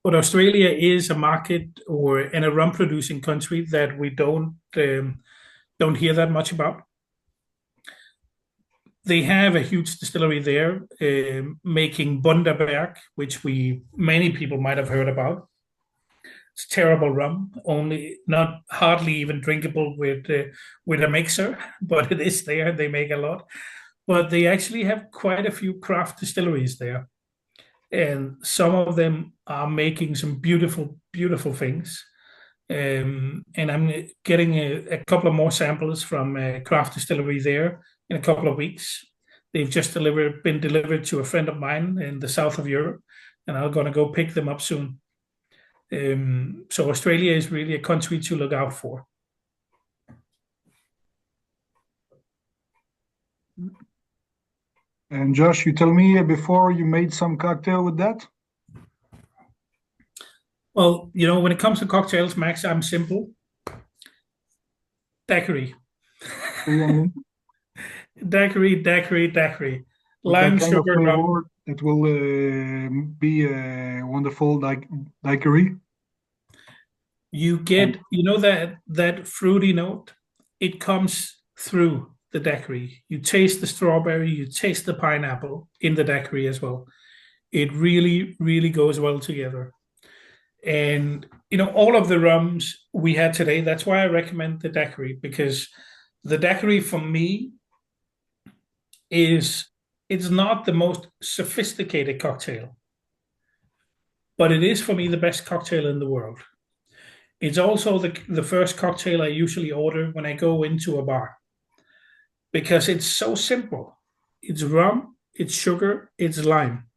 But Australia is a market and a rum producing country that we don't hear that much about. They have a huge distillery there making Bundaberg, which many people might have heard about. It's terrible rum, not hardly even drinkable with a mixer, but it is there. They make a lot. But they actually have quite a few craft distilleries there. And some of them are making some beautiful, beautiful things. And I'm getting a couple of more samples from a craft distillery there in a couple of weeks. They've just been delivered to a friend of mine in the south of Europe, and I'm going to go pick them up soon. So Australia is really a country to look out for. And Josh, you tell me before you made some cocktail with that? Well, you know, when it comes to cocktails, Max, I'm simple. Daiquiri. Daiquiri. Lime, sugar, rum. It will be a wonderful daiquiri. You get, you know, that fruity note, it comes through the daiquiri. You taste the strawberry, you taste the pineapple in the daiquiri as well. It really, really goes well together. And, you know, all of the rums we had today, that's why I recommend the daiquiri, because the daiquiri for me it's not the most sophisticated cocktail, but it is for me the best cocktail in the world. It's also the first cocktail I usually order when I go into a bar, because it's so simple. It's rum, it's sugar, it's lime.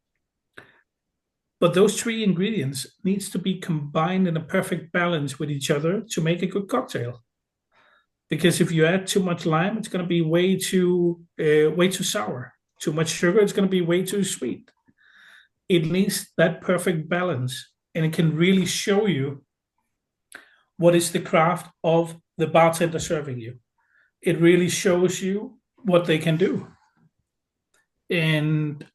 But those three ingredients needs to be combined in a perfect balance with each other to make a good cocktail. Because if you add too much lime, it's going to be way too sour. Too much sugar, it's going to be way too sweet. It needs that perfect balance, and it can really show you what is the craft of the bartender serving you. It really shows you what they can do. And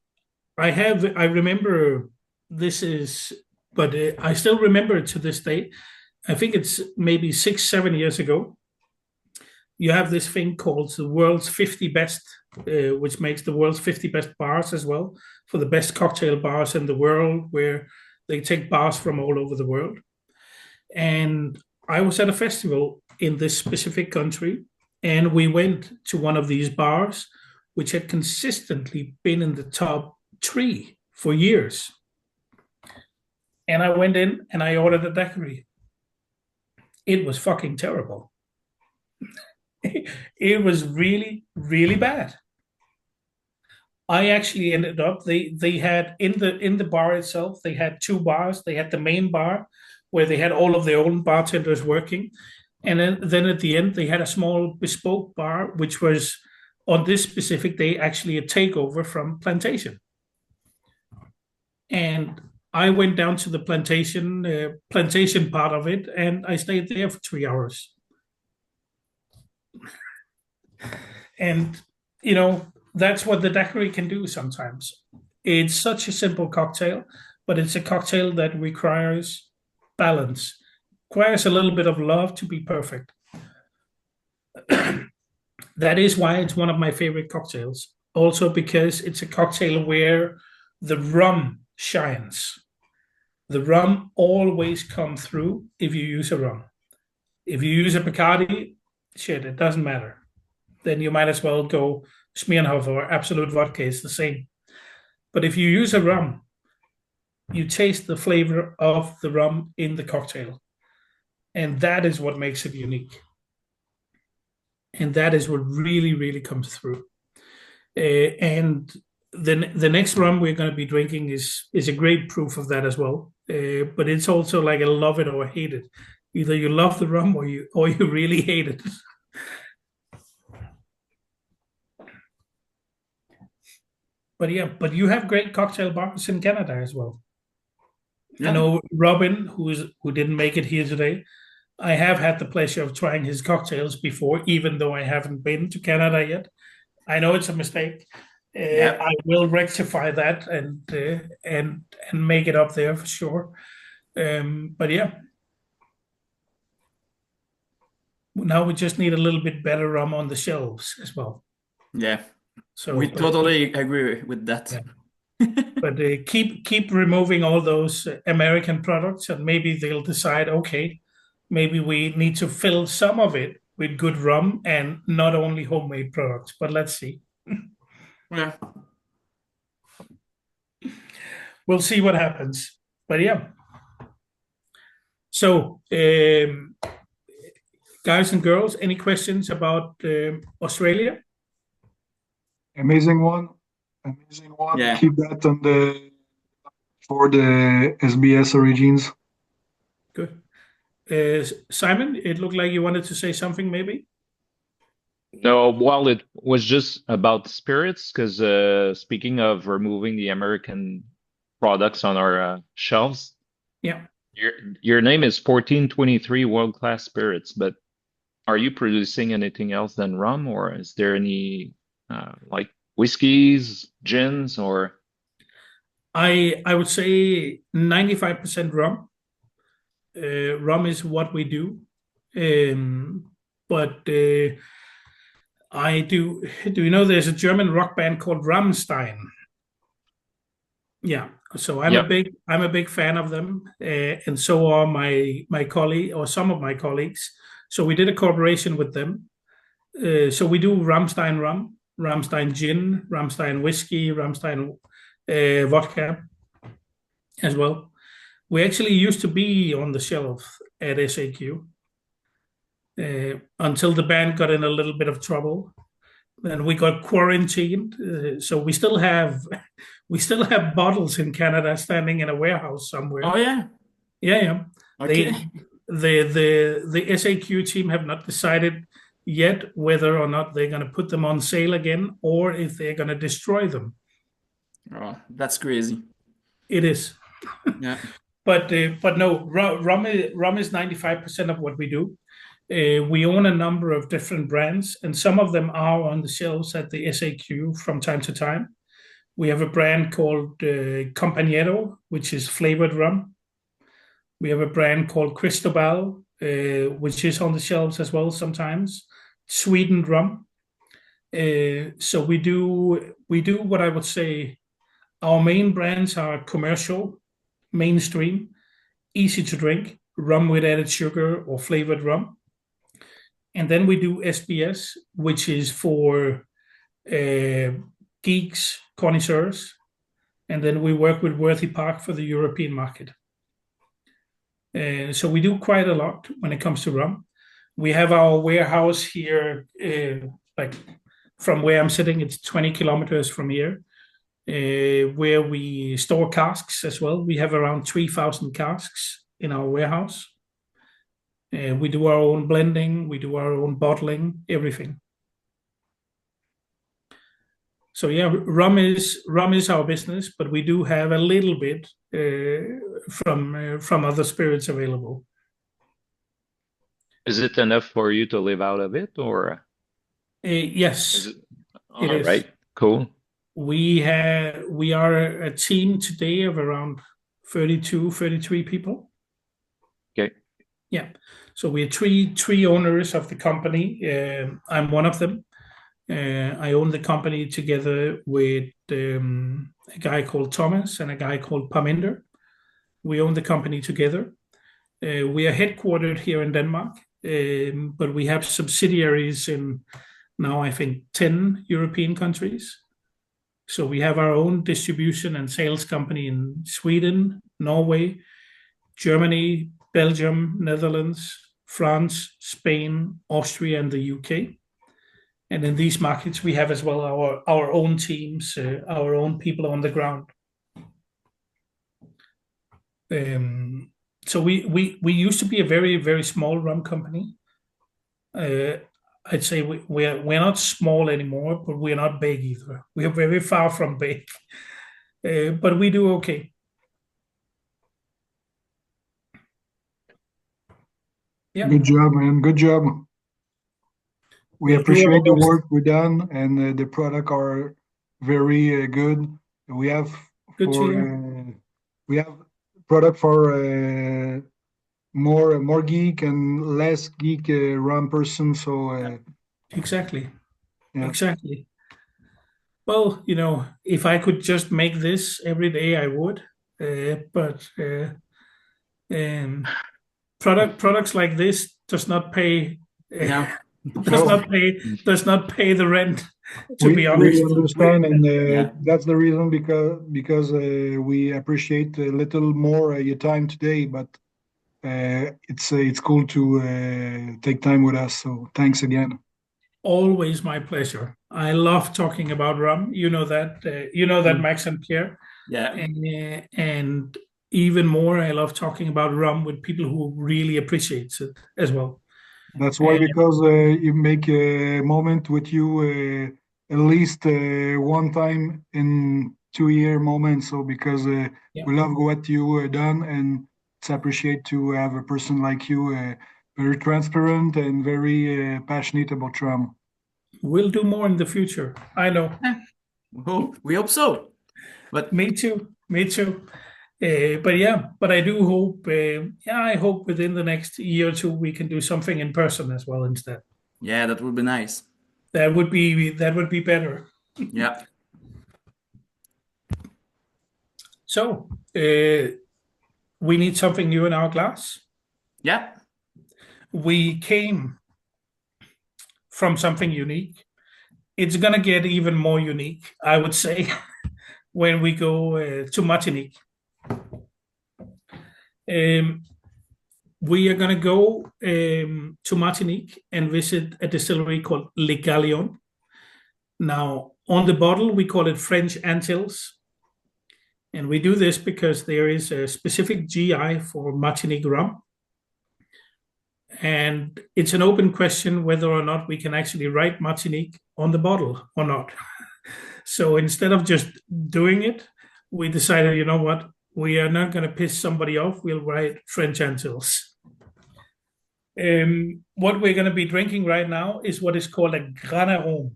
I remember this is, but I still remember it to this day. I think it's maybe 6-7 years ago. You have this thing called the world's 50 best, which makes the world's 50 best bars as well, for the best cocktail bars in the world, where they take bars from all over the world. And I was at a festival in this specific country, and we went to one of these bars, which had consistently been in the top 3 for years. And I went in and I ordered a daiquiri. It was fucking terrible. It was really, really bad. I actually ended up, they had in the bar itself, they had 2 bars. They had the main bar where they had all of their own bartenders working. And then at the end, they had a small bespoke bar, which was on this specific day actually a takeover from Plantation. And I went down to the plantation part of it, and I stayed there for 3 hours. And, that's what the daiquiri can do sometimes. It's such a simple cocktail, but it's a cocktail that requires balance, requires a little bit of love to be perfect. That is why it's one of my favorite cocktails. Also because it's a cocktail where the rum shines. The rum always comes through if you use a rum. If you use a Bacardi, shit, it doesn't matter. Then you might as well go Smirnoff or Absolute Vodka, it's the same. But if you use a rum, you taste the flavor of the rum in the cocktail. And that is what makes it unique. And that is what really, really comes through. And the next rum we're going to be drinking is a great proof of that as well. But it's also like a love it or hate it. Either you love the rum or you really hate it. But you have great cocktail bars in Canada as well. Yeah. I know Robin, who didn't make it here today. I have had the pleasure of trying his cocktails before, even though I haven't been to Canada yet. I know it's a mistake. I will rectify that and make it up there for sure. But yeah, now we just need a little bit better rum on the shelves as well. Yeah, so we totally agree with that. Yeah. But keep removing all those American products, and maybe they'll decide, okay, maybe we need to fill some of it with good rum and not only homemade products. But let's see. Yeah. We'll see what happens. But yeah. So, guys and girls, any questions about Australia? Amazing one. Yeah. Keep that for the SBS Origins. Good. Simon, it looked like you wanted to say something, maybe? No, well, it was just about spirits, because speaking of removing the American products on our shelves, yeah, your name is 1423 World Class Spirits, but are you producing anything else than rum, or is there any like whiskeys, gins, or? I would say 95% rum. Rum is what we do, but I do. Do you know there's a German rock band called Rammstein? Yeah, so I'm a big fan of them, and so are my colleague or some of my colleagues. So we did a collaboration with them. So we do Rammstein rum, Rammstein gin, Rammstein whiskey, Rammstein vodka as well. We actually used to be on the shelf at SAQ until the band got in a little bit of trouble. Then we got quarantined, so we still have We still have bottles in Canada standing in a warehouse somewhere. Oh yeah. Yeah, yeah. Okay. The SAQ team have not decided yet whether or not they're going to put them on sale again or if they're going to destroy them. Oh, that's crazy. It is. Yeah. But no, rum is 95% of what we do. We own a number of different brands, and some of them are on the shelves at the SAQ from time to time. We have a brand called Compañero, which is flavored rum. We have a brand called Cristobal, which is on the shelves as well sometimes. Sweetened rum. So we do what I would say our main brands are commercial, mainstream, easy to drink, rum with added sugar or flavored rum. And then we do SBS, which is for geeks, connoisseurs. And then we work with Worthy Park for the European market. So we do quite a lot when it comes to rum. We have our warehouse here, like from where I'm sitting, it's 20 kilometers from here, where we store casks as well. We have around 3,000 casks in our warehouse. We do our own blending, we do our own bottling, everything. So yeah, rum is our business, but we do have a little bit from other spirits available. Is it enough for you to live out of it, or yes, is it? it All is. right, cool. We are a team today of around 32, 33 people. Okay. Yeah. So we're three owners of the company. I'm one of them. I own the company together with a guy called Thomas and a guy called Parminder. We own the company together. We are headquartered here in Denmark, but we have subsidiaries in now, I think, 10 European countries. So we have our own distribution and sales company in Sweden, Norway, Germany, Belgium, Netherlands, France, Spain, Austria, and the UK. And in these markets, we have as well our own teams, our own people on the ground. So we used to be a very, very small rum company. I'd say we're not small anymore, but we're not big either. We are very far from big, but we do okay. Yeah. Good job, man. Good job. We We'll do our appreciate the best. work we done, and the product are very good. We have Good to for hear. we have product for more geek and less geek rum person. So Exactly. yeah, Exactly. Well, if I could just make this every day, I would. But products like this does not pay. No. Does not pay the rent. To be honest, we understand, and Yeah. that's the reason because we appreciate a little more your time today. But it's cool to take time with us. So thanks again. Always my pleasure. I love talking about rum. You know that. Max and Pierre. Yeah. And even more, I love talking about rum with people who really appreciate it as well. That's why, because you make a moment with you at least one time in 2 year moment. So because Yeah. we love what you done, and it's appreciate to have a person like you, very transparent and very passionate about rum. We'll do more in the future. I know. Oh, we hope so. But Me too. Me too. But I do hope. I hope within the next year or two we can do something in person as well instead. yeah, that would be nice. That would be better. Yeah. So we need something new in our glass. Yeah. We came from something unique. It's gonna get even more unique, I would say, when we go to Martinique. We are gonna go to Martinique and visit a distillery called Le Galion. Now, on the bottle, we call it French Antilles. And we do this because there is a specific GI for Martinique rum. And it's an open question whether or not we can actually write Martinique on the bottle or not. So instead of just doing it, we decided, you know what, we are not going to piss somebody off. We'll write French Antilles. What we're going to be drinking right now is what is called a Granarome.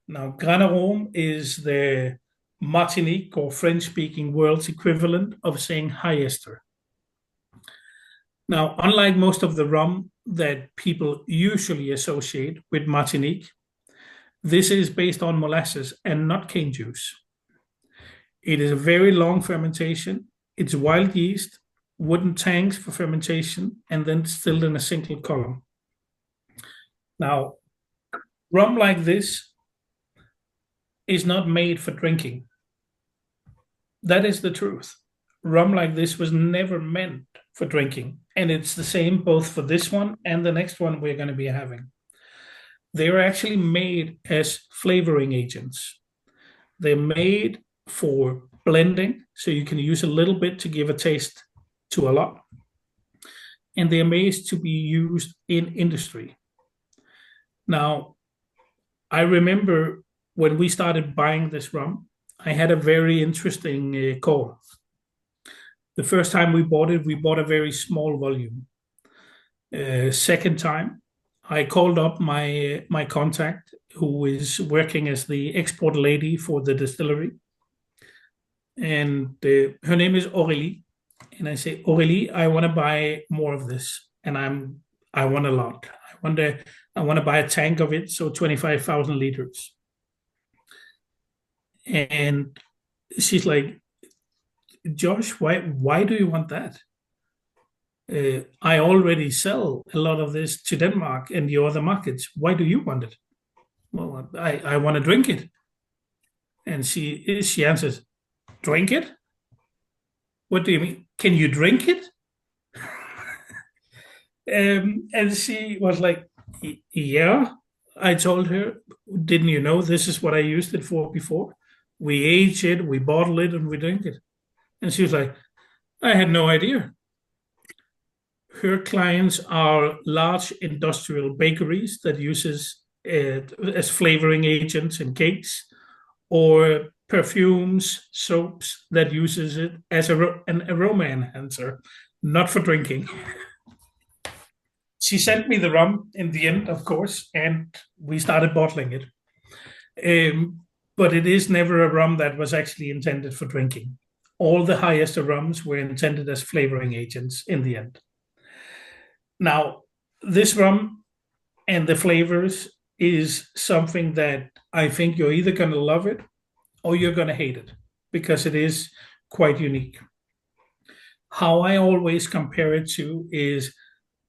Now, Granarome is the Martinique or French-speaking world's equivalent of saying high ester. Now, unlike most of the rum that people usually associate with Martinique, this is based on molasses and not cane juice. It is a very long fermentation. It's wild yeast, wooden tanks for fermentation, and then distilled in a single column. Now, rum like this is not made for drinking. That is the truth. Rum like this was never meant for drinking. And it's the same both for this one and the next one we're going to be having. They are actually made as flavoring agents. They're made for blending, so you can use a little bit to give a taste to a lot. And they're made to be used in industry. Now, I remember when we started buying this rum, I had a very interesting call. The first time we bought a very small volume. Second time, I called up my contact who is working as the export lady for the distillery. And her name is Aurélie. And I say, Aurélie, I want to buy more of this. And I want a lot. I want to buy a tank of it, so 25,000 liters. And she's like, Josh, why do you want that? I already sell a lot of this to Denmark and the other markets. Why do you want it? Well, I want to drink it. And she answers, drink it? What do you mean? Can you drink it? And she was like, yeah. I told her, didn't you know this is what I used it for before? We age it, we bottle it, and we drink it. And she was like, I had no idea. Her clients are large industrial bakeries that uses it as flavoring agents in cakes, or perfumes, soaps that uses it as an aroma enhancer, not for drinking. She sent me the rum in the end, of course, and we started bottling it. But it is never a rum that was actually intended for drinking. All the high ester rums were intended as flavoring agents in the end. Now, this rum and the flavors is something that I think you're either going to love it or you're going to hate it, because it is quite unique. How I always compare it to is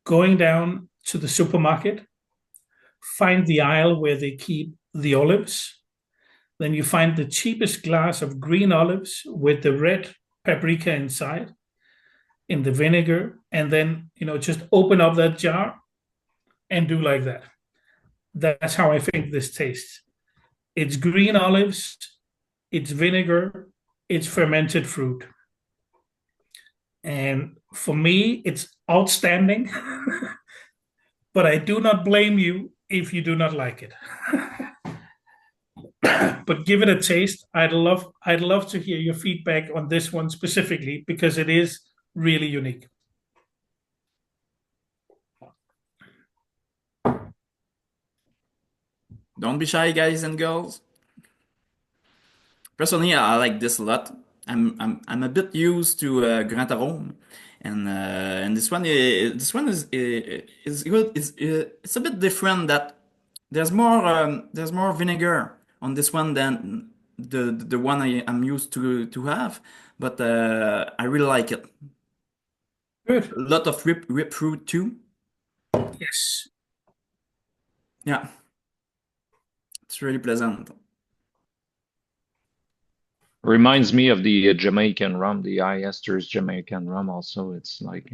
going down to the supermarket, find the aisle where they keep the olives. Then you find the cheapest glass of green olives with the red paprika inside in the vinegar. And then, just open up that jar and do like that. That's how I think this tastes. It's green olives, it's vinegar, it's fermented fruit. And for me, it's outstanding. But I do not blame you if you do not like it. But give it a taste. I'd love to hear your feedback on this one specifically, because it is really unique. Don't be shy, guys and girls. Personally, I like this a lot. I'm a bit used to Grand Arôme, and this one is good. It's a bit different. That there's more vinegar on this one than the one I'm used to have, but I really like it. Good. A lot of whipped fruit too. Yes. Yeah, it's really pleasant. Reminds me of the Jamaican rum, the high esters Jamaican rum. Also, it's like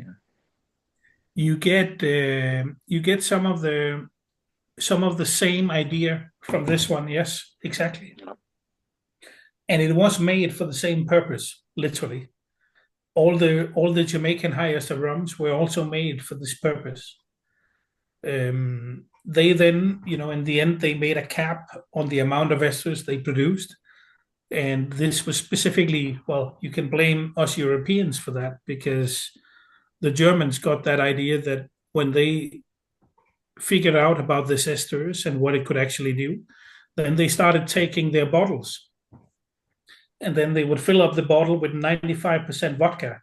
you get some of the same idea from this one. Yes, exactly. and it was made for the same purpose, literally. All the Jamaican high ester rums were also made for this purpose. They then, in the end, they made a cap on the amount of esters they produced. And this was specifically, well, you can blame us Europeans for that, because the Germans got that idea that when they figured out about this esters and what it could actually do, then they started taking their bottles. And then they would fill up the bottle with 95% vodka.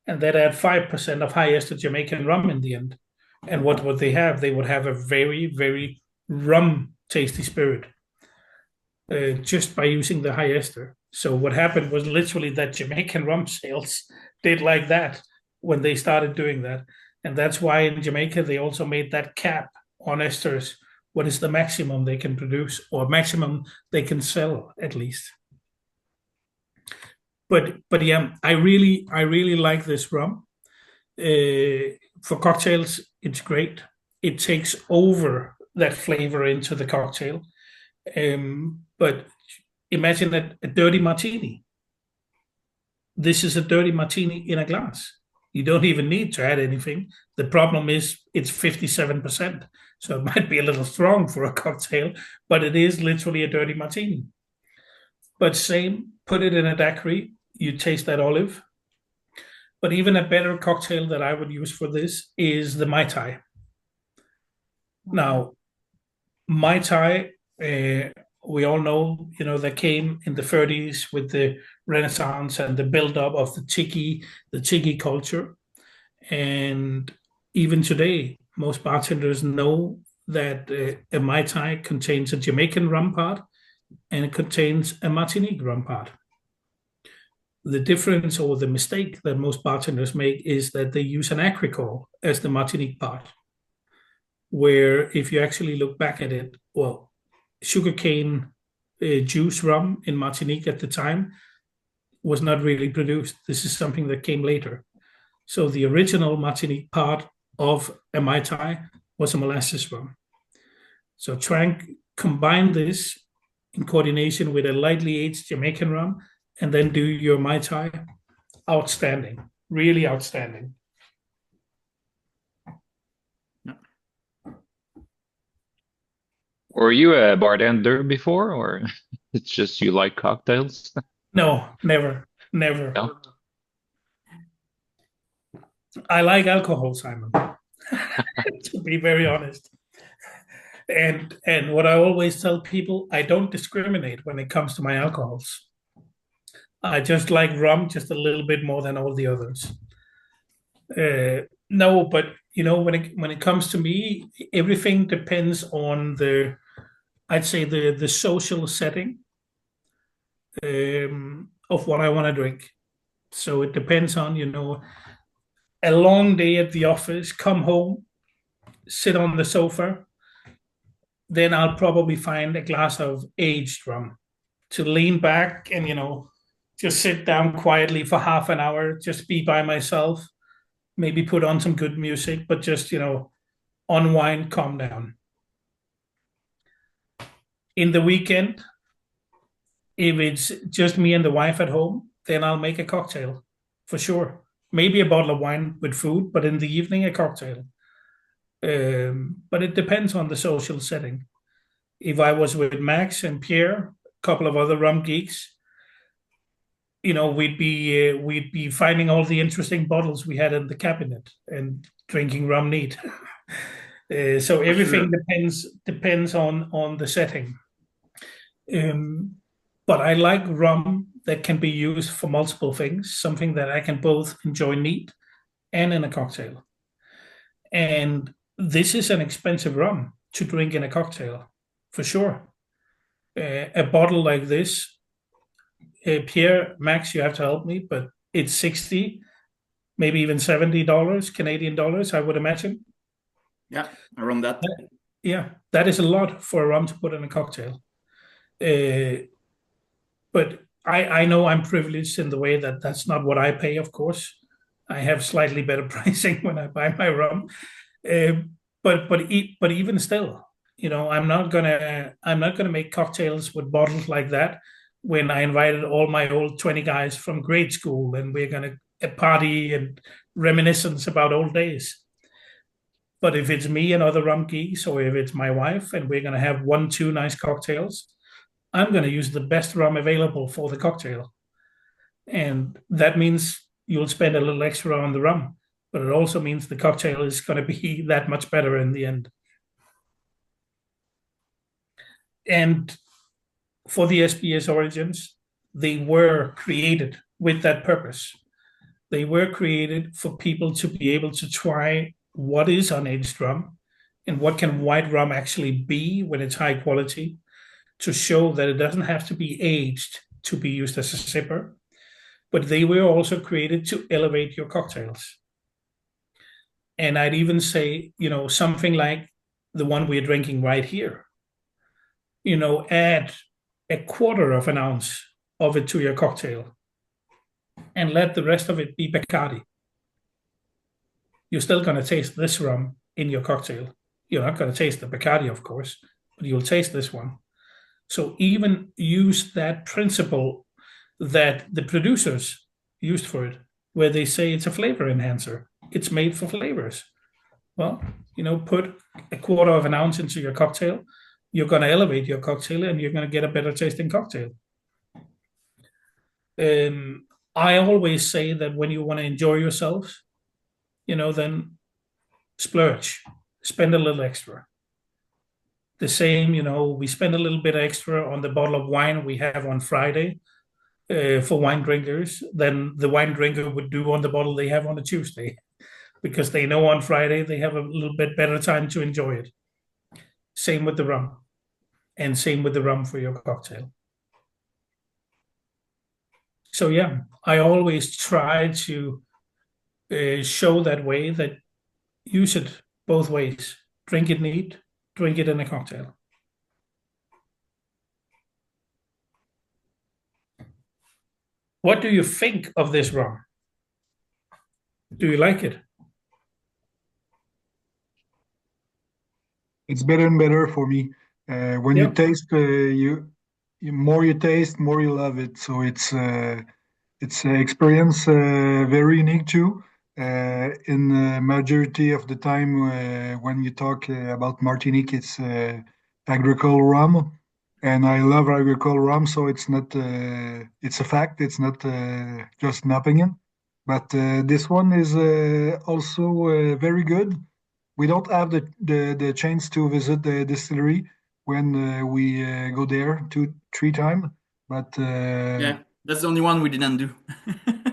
And that add 5% of high ester Jamaican rum in the end. And what would they have? They would have a very, very rum tasty spirit just by using the high ester. So what happened was literally that Jamaican rum sales did like that when they started doing that. And that's why in Jamaica, they also made that cap on esters. What is the maximum they can produce, or maximum they can sell, at least. But yeah, I really like this rum. For cocktails, it's great. It takes over that flavor into the cocktail. But imagine a dirty martini. This is a dirty martini in a glass. You don't even need to add anything. The problem is it's 57%. So it might be a little strong for a cocktail, but it is literally a dirty martini. But same, put it in a daiquiri, you taste that olive. But even a better cocktail that I would use for this is the Mai Tai. Now, Mai Tai, we all know, that came in the 30s with the Renaissance and the buildup of the tiki culture. And even today, most bartenders know that a Mai Tai contains a Jamaican rum part and it contains a Martinique rum part. The difference, or the mistake that most bartenders make, is that they use an agricole as the Martinique part, where if you actually look back at it, well, sugarcane juice rum in Martinique at the time was not really produced. This is something that came later. So the original Martinique part of a Mai Tai was a molasses rum. So try and combine this in coordination with a lightly aged Jamaican rum, and then do your Mai Tai. Outstanding, really outstanding. Were you a bartender before, or it's just you like cocktails? No, never. No? I like alcohol, Simon, to be very honest. And what I always tell people, I don't discriminate when it comes to my alcohols. I just like rum just a little bit more than all the others. No, but when it comes to me, everything depends on I'd say the social setting of what I want to drink. So it depends on a long day at the office, come home, sit on the sofa, then I'll probably find a glass of aged rum to lean back and just sit down quietly for half an hour, just be by myself, maybe put on some good music, but just, unwind, calm down. In the weekend, if it's just me and the wife at home, then I'll make a cocktail for sure. Maybe a bottle of wine with food, but in the evening, a cocktail. But it depends on the social setting. If I was with Max and Pierre, a couple of other rum geeks, we'd be finding all the interesting bottles we had in the cabinet and drinking rum neat. So everything depends on the setting. But I like rum that can be used for multiple things, something that I can both enjoy neat and in a cocktail. And this is an expensive rum to drink in a cocktail, for sure. A bottle like this, Pierre, Max, you have to help me, but it's 60, maybe even $70 Canadian dollars, I would imagine. Yeah, around that. Yeah, that is a lot for a rum to put in a cocktail. But I know I'm privileged in the way that that's not what I pay, of course. I have slightly better pricing when I buy my rum. But even still, I'm not gonna make cocktails with bottles like that when I invited all my old 20 guys from grade school, and we're going to party and reminiscence about old days. But if it's me and other rum geeks, or if it's my wife and we're going to have 1, 2 nice cocktails, I'm going to use the best rum available for the cocktail. And that means you'll spend a little extra on the rum, but it also means the cocktail is going to be that much better in the end. And for the SBS origins, they were created with that purpose. They were created for people to be able to try what is unaged rum and what can white rum actually be when it's high quality, to show that it doesn't have to be aged to be used as a sipper, but they were also created to elevate your cocktails. And I'd even say, something like the one we're drinking right here, add 1/4 of an ounce of it to your cocktail and let the rest of it be Bacardi. You're still going to taste this rum in your cocktail. You're not going to taste the Bacardi, of course, but you'll taste this one. So even use that principle that the producers used for it, where they say it's a flavor enhancer. It's made for flavors. Well, put 1/4 of an ounce into your cocktail. You're going to elevate your cocktail and you're going to get a better tasting cocktail. I always say that when you want to enjoy yourselves, then splurge, spend a little extra. The same, we spend a little bit extra on the bottle of wine we have on Friday for wine drinkers than the wine drinker would do on the bottle they have on a Tuesday, because they know on Friday they have a little bit better time to enjoy it. Same with the rum, and same with the rum for your cocktail. So yeah, I always try to show that way, that use it both ways. Drink it neat, drink it in a cocktail. What do you think of this rum? Do you like it? It's better and better for me. When you taste, more you taste, more you love it. So it's an experience very unique too. In the majority of the time, when you talk about Martinique, it's agricole rum, and I love agricole rum. So it's not, it's a fact. It's not just an opinion. But this one is also very good. We don't have the chance to visit the distillery when we go there 2, 3 times. But yeah, that's the only one we didn't do.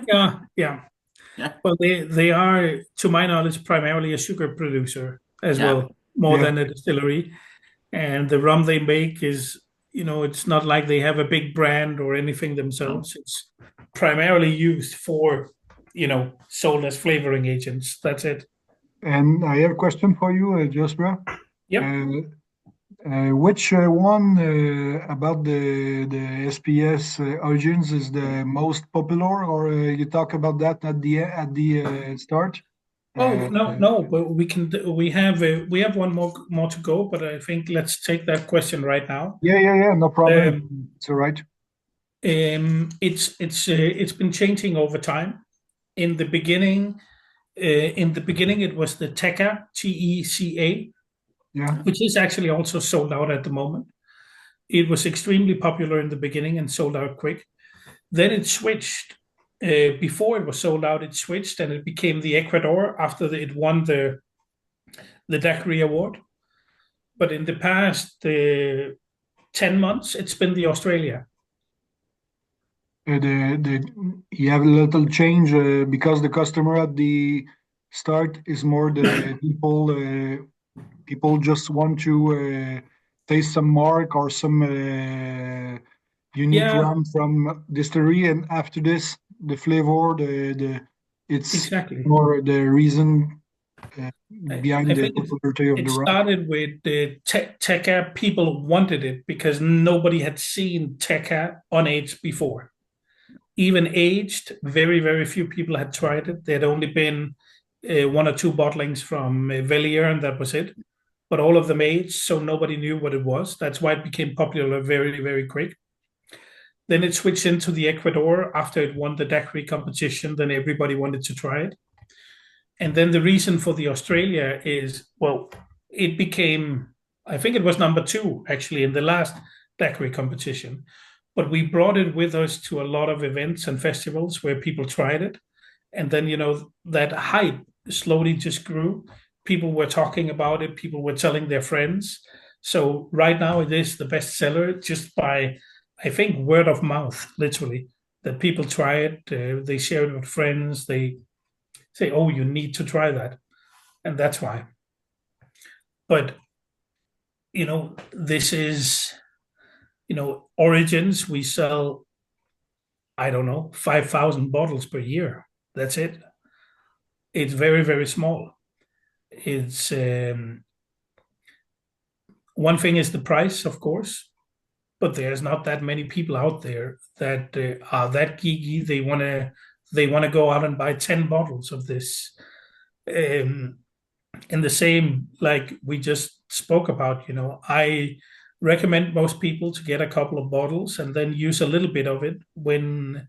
yeah. Yeah. Well, they are, to my knowledge, primarily a sugar producer as well, more than a distillery. And the rum they make is, it's not like they have a big brand or anything themselves. No. It's primarily used for, sold as flavoring agents. That's it. And I have a question for you, Joshua. Yep. Which one about the SPS origins is the most popular, or you talk about that at the start? Oh no, but we have one more to go, but I think let's take that question right now. Yeah, no problem. It's all right. It's been changing over time. In the beginning, it was the Teca, TECA, which is actually also sold out at the moment. It was extremely popular in the beginning and sold out quick. Then it switched. Before it was sold out, it switched and it became the Ecuador after it won the Daiquiri Award. But in the past 10 months, it's been the Australia. You have a little change because the customer at the start is more the people just want to taste some mark or some unique rum from distillery, and after this the flavor, it's exactly more the reason behind the popularity of the rum. It started with the Teca. People wanted it because nobody had seen Teca unaged before. Even aged, very, very few people had tried it. There had only been 1 or 2 bottlings from Vellier, and that was it. But all of them aged, so nobody knew what it was. That's why it became popular very, very quick. Then it switched into the Ecuador after it won the daiquiri competition. Then everybody wanted to try it. And then the reason for the Australia is, well, it became, I think it was number 2 actually in the last daiquiri competition. But we brought it with us to a lot of events and festivals where people tried it. And then, that hype slowly just grew. People were talking about it, people were telling their friends. So right now it is the best seller just by, I think, word of mouth, literally, that people try it, they share it with friends, they say, oh, you need to try that. And that's why. But, this is, Origins, we sell, I don't know, 5,000 bottles per year. That's it. It's very, very small. It's one thing is the price, of course, but there's not that many people out there that are that geeky. They wanna go out and buy 10 bottles of this. In the same, like we just spoke about, I recommend most people to get a couple of bottles and then use a little bit of it when,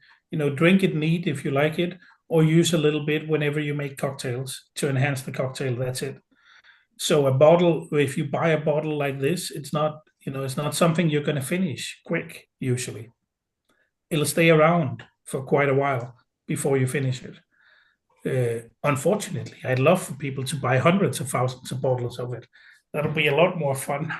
drink it neat if you like it, or use a little bit whenever you make cocktails to enhance the cocktail. That's it. So a bottle, if you buy a bottle like this, it's not, it's not something you're going to finish quick, usually. It'll stay around for quite a while before you finish it. Unfortunately, I'd love for people to buy hundreds of thousands of bottles of it. That'll be a lot more fun.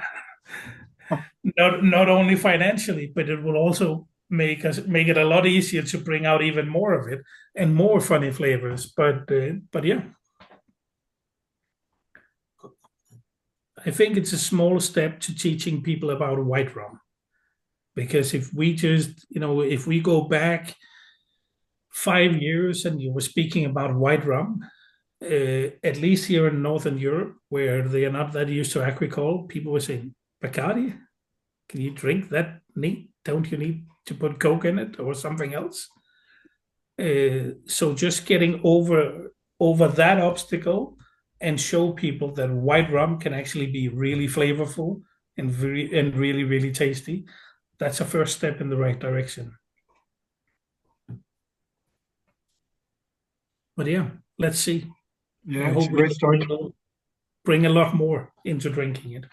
Not only financially, but it will also make it a lot easier to bring out even more of it and more funny flavors. But yeah, I think it's a small step to teaching people about white rum, because if we just, if we go back 5 years and you were speaking about white rum, at least here in Northern Europe, where they are not that used to agricole, people were saying, Bacardi, can you drink that neat? Don't you need to put Coke in it or something else? So just getting over that obstacle and show people that white rum can actually be really flavorful and really, really tasty. That's a first step in the right direction. But yeah, let's see. Yeah, I it's hope a we great start. bring a lot more into drinking it.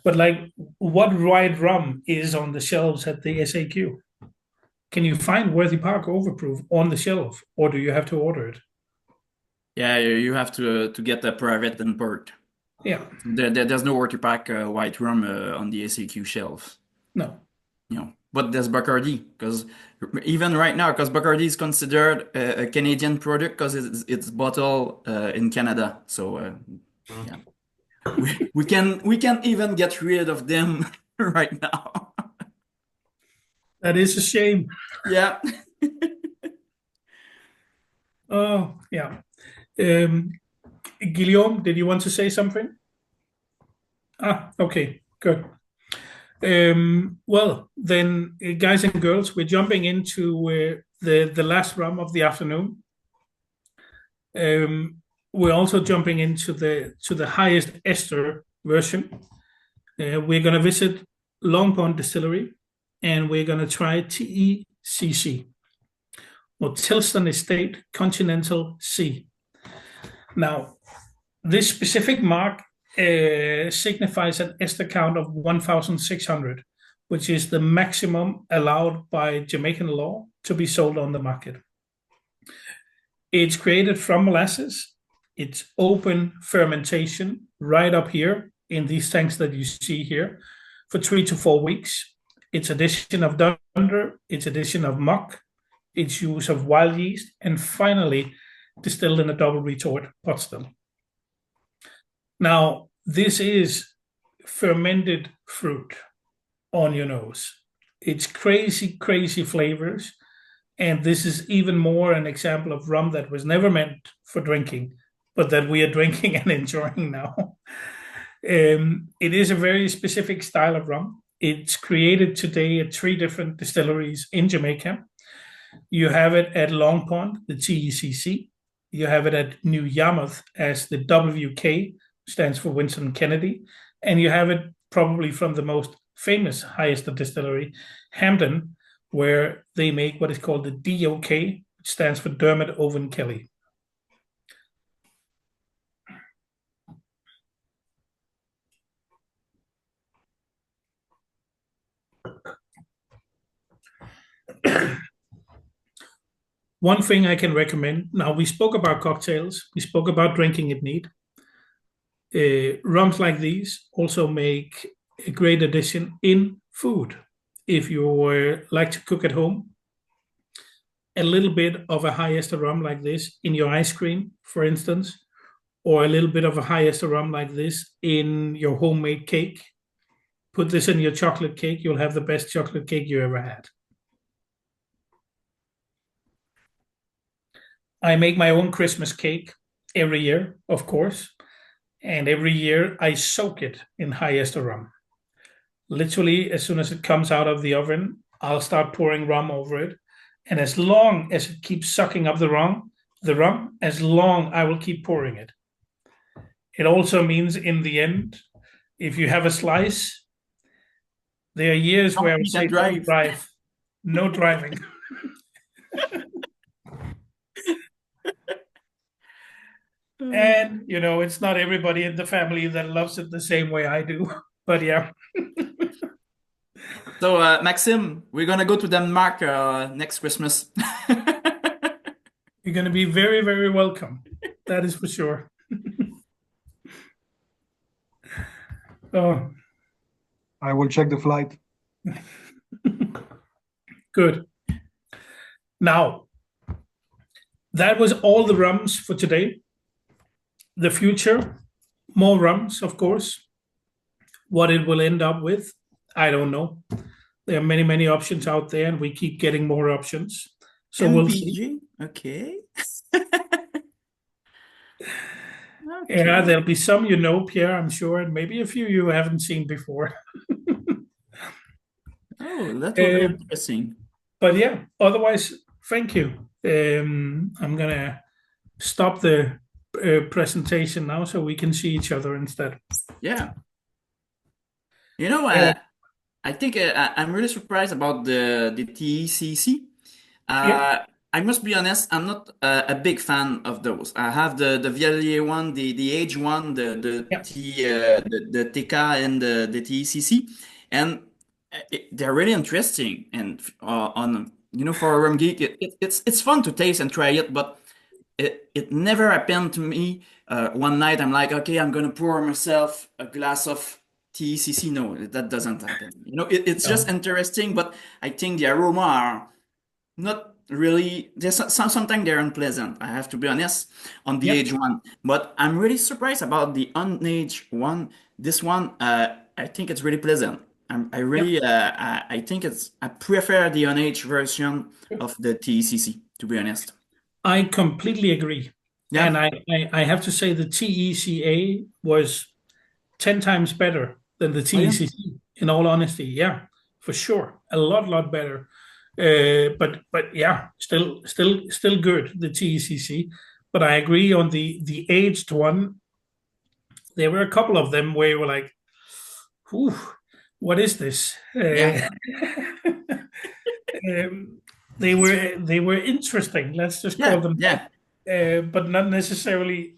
But like, what white rum is on the shelves at the SAQ? Can you find Worthy Park Overproof on the shelf, or do you have to order it? Yeah, you have to get a private import. Yeah, There's no Worthy Park white rum on the SAQ shelf. no. But there's Bacardi, because even right now, because Bacardi is considered a Canadian product because it's bottled in Canada. So yeah, we can even get rid of them right now. That is a shame. Yeah. Oh, yeah. Guillaume, did you want to say something? Okay, good. Well, then, guys and girls, we're jumping into the last rum of the afternoon. We're also jumping into the highest ester version. We're going to visit Long Pond Distillery, and we're going to try TECC, or Tilston Estate Continental C. Now, this specific mark signifies an ester count of 1,600, which is the maximum allowed by Jamaican law to be sold on the market. It's created from molasses. It's open fermentation right up here in these tanks that you see here for 3 to 4 weeks. It's addition of dunder, it's addition of muck, its use of wild yeast, and finally distilled in a double retort pot still. Now, this is fermented fruit on your nose. It's crazy, crazy flavors. And this is even more an example of rum that was never meant for drinking, but that we are drinking and enjoying now. It is a very specific style of rum. It's created today at 3 different distilleries in Jamaica. You have it at Long Pond, the TECC. You have it at New Yarmouth as the WK, stands for Winston Kennedy. And you have it probably from the most famous high-ester distillery, Hampden, where they make what is called the DOK, which stands for Dermot Owen Kelly. One thing I can recommend, now we spoke about cocktails, we spoke about drinking it neat. Rums like these also make a great addition in food. If you like to cook at home, a little bit of a high ester rum like this in your ice cream, for instance, or a little bit of a high ester rum like this in your homemade cake. Put this in your chocolate cake, you'll have the best chocolate cake you ever had. I make my own Christmas cake every year, of course, and every year I soak it in high ester rum. Literally, as soon as it comes out of the oven, I'll start pouring rum over it. And as long as it keeps sucking up the rum, as long I will keep pouring it. It also means in the end, if you have a slice, there are years where I say don't drive, no driving. And, it's not everybody in the family that loves it the same way I do. But yeah. So, Maxime, we're going to go to Denmark next Christmas. You're going to be very, very welcome. That is for sure. Oh, I will check the flight. Good. Now, that was all the rums for today. The future, more rums, of course. What it will end up with, I don't know. There are many, many options out there, and we keep getting more options. So we'll see. Okay. Yeah, there'll be some Pierre, I'm sure, and maybe a few you haven't seen before. Oh, that will be interesting. But yeah, otherwise, thank you. I'm going to stop the presentation now so we can see each other instead. Yeah. I think I'm really surprised about the TECC. I must be honest, I'm not a big fan of those. I have the Vialier one, the Age one, the TK and the TECC, and they're really interesting. And for a rum geek, it's fun to taste and try it, but it never happened to me. One night I'm like, okay, I'm gonna pour myself a glass of TECC. No, that doesn't happen. It's just interesting, but I think the aroma are not really. Sometimes they're unpleasant. I have to be honest on the age one, but I'm really surprised about the unaged one. This one, I think it's really pleasant. I think I prefer the unaged version of the TECC, to be honest. I completely agree. Yeah. And I have to say the TECA was 10 times better than the TECC, in all honesty. Yeah, for sure. A lot better. But yeah, still good, the TECC. But I agree on the aged one. There were a couple of them where you were like, "Whew, what is this?" They were interesting. Let's just call them. Yeah. But not necessarily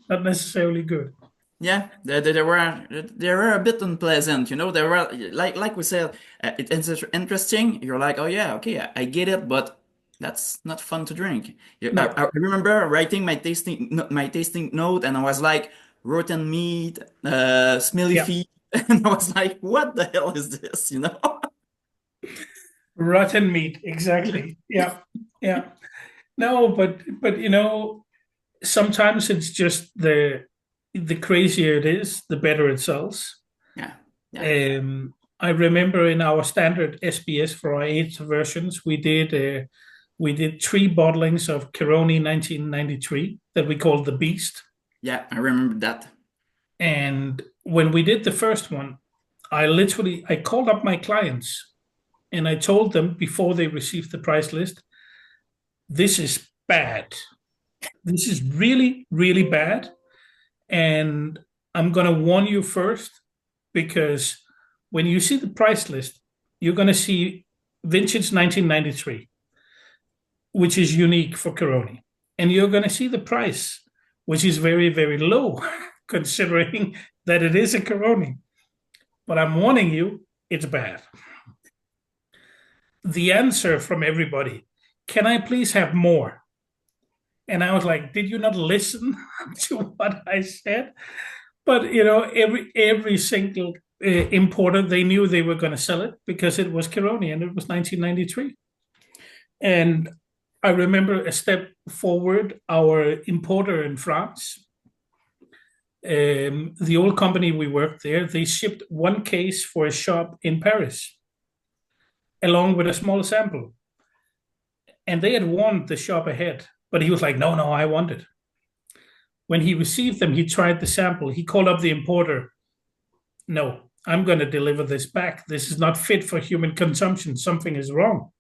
good. Yeah, they were a bit unpleasant. They were like we said, it's interesting. You're like, oh yeah, okay, I get it, but that's not fun to drink. No. I remember writing my tasting note, and I was like, rotten meat, smelly feet, and I was like, what the hell is this? Rotten meat, exactly. Yeah. No, but sometimes it's just the crazier it is, the better it sells. Yeah. I remember in our standard SBS for our 8 versions, we did 3 bottlings of Caroni 1993 that we called the Beast. Yeah, I remember that. And when we did the first one, I called up my clients and I told them before they received the price list, this is bad. This is really, really bad. And I'm going to warn you first, because when you see the price list, you're going to see vintage 1993, which is unique for Caroni. And you're going to see the price, which is very, very low, considering that it is a Caroni. But I'm warning you, it's bad. The answer from everybody, can I please have more? And I was like, did you not listen to what I said? But every single importer, they knew they were going to sell it because it was Caroni and it was 1993. And I remember a step forward, our importer in France, the old company we worked there, they shipped one case for a shop in Paris, along with a small sample. And they had warned the shop ahead, but he was like, no, I want it. When he received them, he tried the sample. He called up the importer. No, I'm going to deliver this back. This is not fit for human consumption. Something is wrong.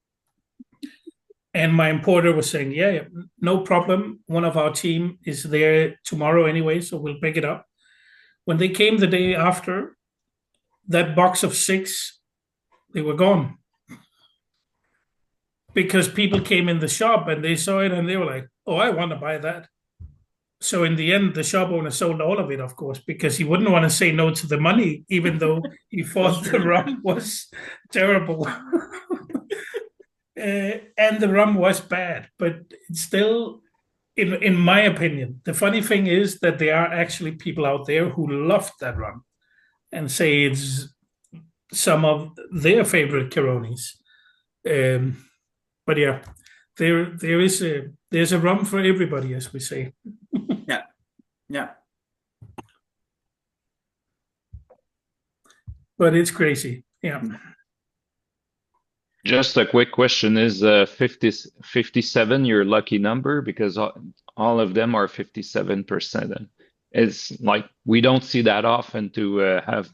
And my importer was saying, yeah, no problem. One of our team is there tomorrow anyway, so we'll pick it up. When they came the day after, that box of 6, they were gone. Because people came in the shop and they saw it and they were like, oh, I want to buy that. So in the end, the shop owner sold all of it, of course, because he wouldn't want to say no to the money, even though he thought the rum was terrible. And the rum was bad, but it's still, in my opinion, the funny thing is that there are actually people out there who loved that rum and say it's some of their favorite Caronis. But yeah, there's a rum for everybody, as we say. Yeah. But it's crazy. Yeah. Just a quick question, is 57 your lucky number? Because all of them are 57%. It's like we don't see that often to have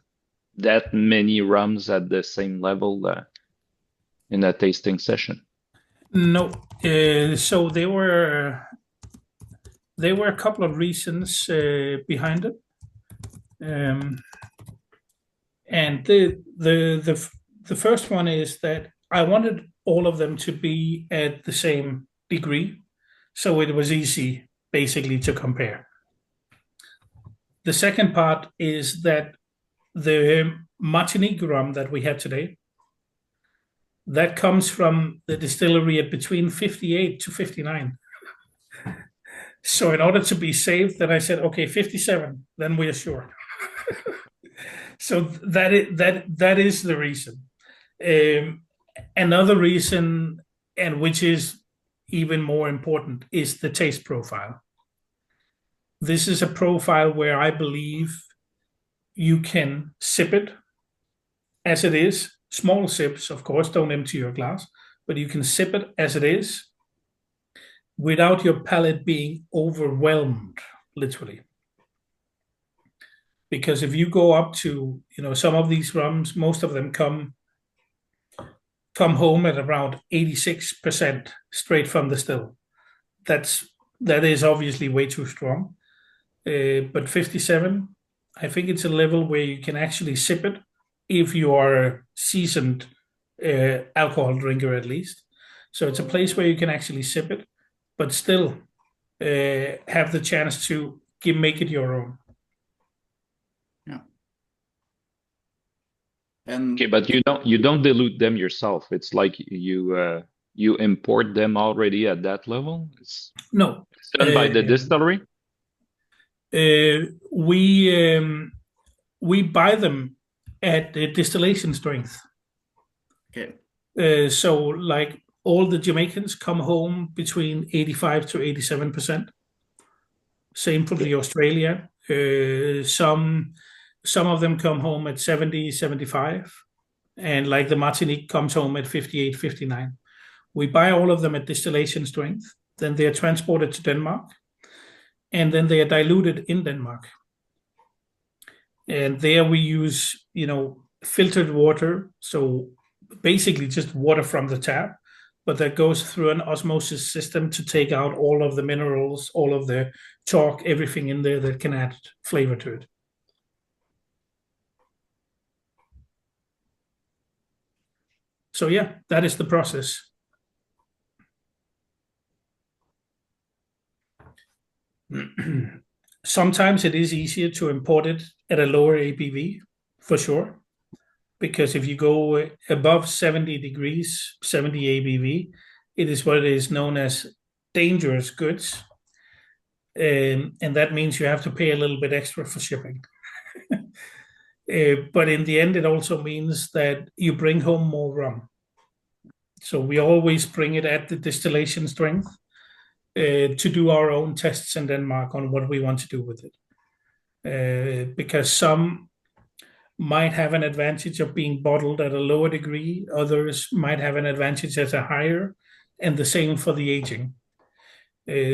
that many rums at the same level in a tasting session. No, so there were a couple of reasons behind it, and the first one is that I wanted all of them to be at the same degree, so it was easy basically to compare. The second part is that the Martinique rum that we have today, that comes from the distillery at between 58 to 59. So in order to be safe, then I said, okay, 57, then we are sure. So that is the reason. Another reason, and which is even more important, is the taste profile. This is a profile where I believe you can sip it as it is. Small sips, of course, don't empty your glass, but you can sip it as it is without your palate being overwhelmed, literally. Because if you go up to, some of these rums, most of them come home at around 86% straight from the still. That is obviously way too strong. But 57, I think it's a level where you can actually sip it if you are a seasoned alcohol drinker at least. So it's a place where you can actually sip it, but still have the chance to make it your own. Yeah. And Okay, but you don't dilute them yourself. It's like you import them already at that level. It's done by the distillery. We buy them at the distillation strength. Okay. So like all the Jamaicans come home between 85 to 87%. Same for the Australia. Some of them come home at 70, 75. And like the Martinique comes home at 58, 59. We buy all of them at distillation strength. Then they are transported to Denmark. And then they are diluted in Denmark. And there we use, filtered water. So basically just water from the tap, but that goes through an osmosis system to take out all of the minerals, all of the chalk, everything in there that can add flavor to it. So yeah, that is the process. Sometimes it is easier to import it at a lower ABV, for sure, because if you go above 70 degrees, 70 ABV, it is what is known as dangerous goods. And that means you have to pay a little bit extra for shipping. But in the end, it also means that you bring home more rum. So we always bring it at the distillation strength to do our own tests in Denmark on what we want to do with it. Because some might have an advantage of being bottled at a lower degree, others might have an advantage at a higher, and the same for the aging.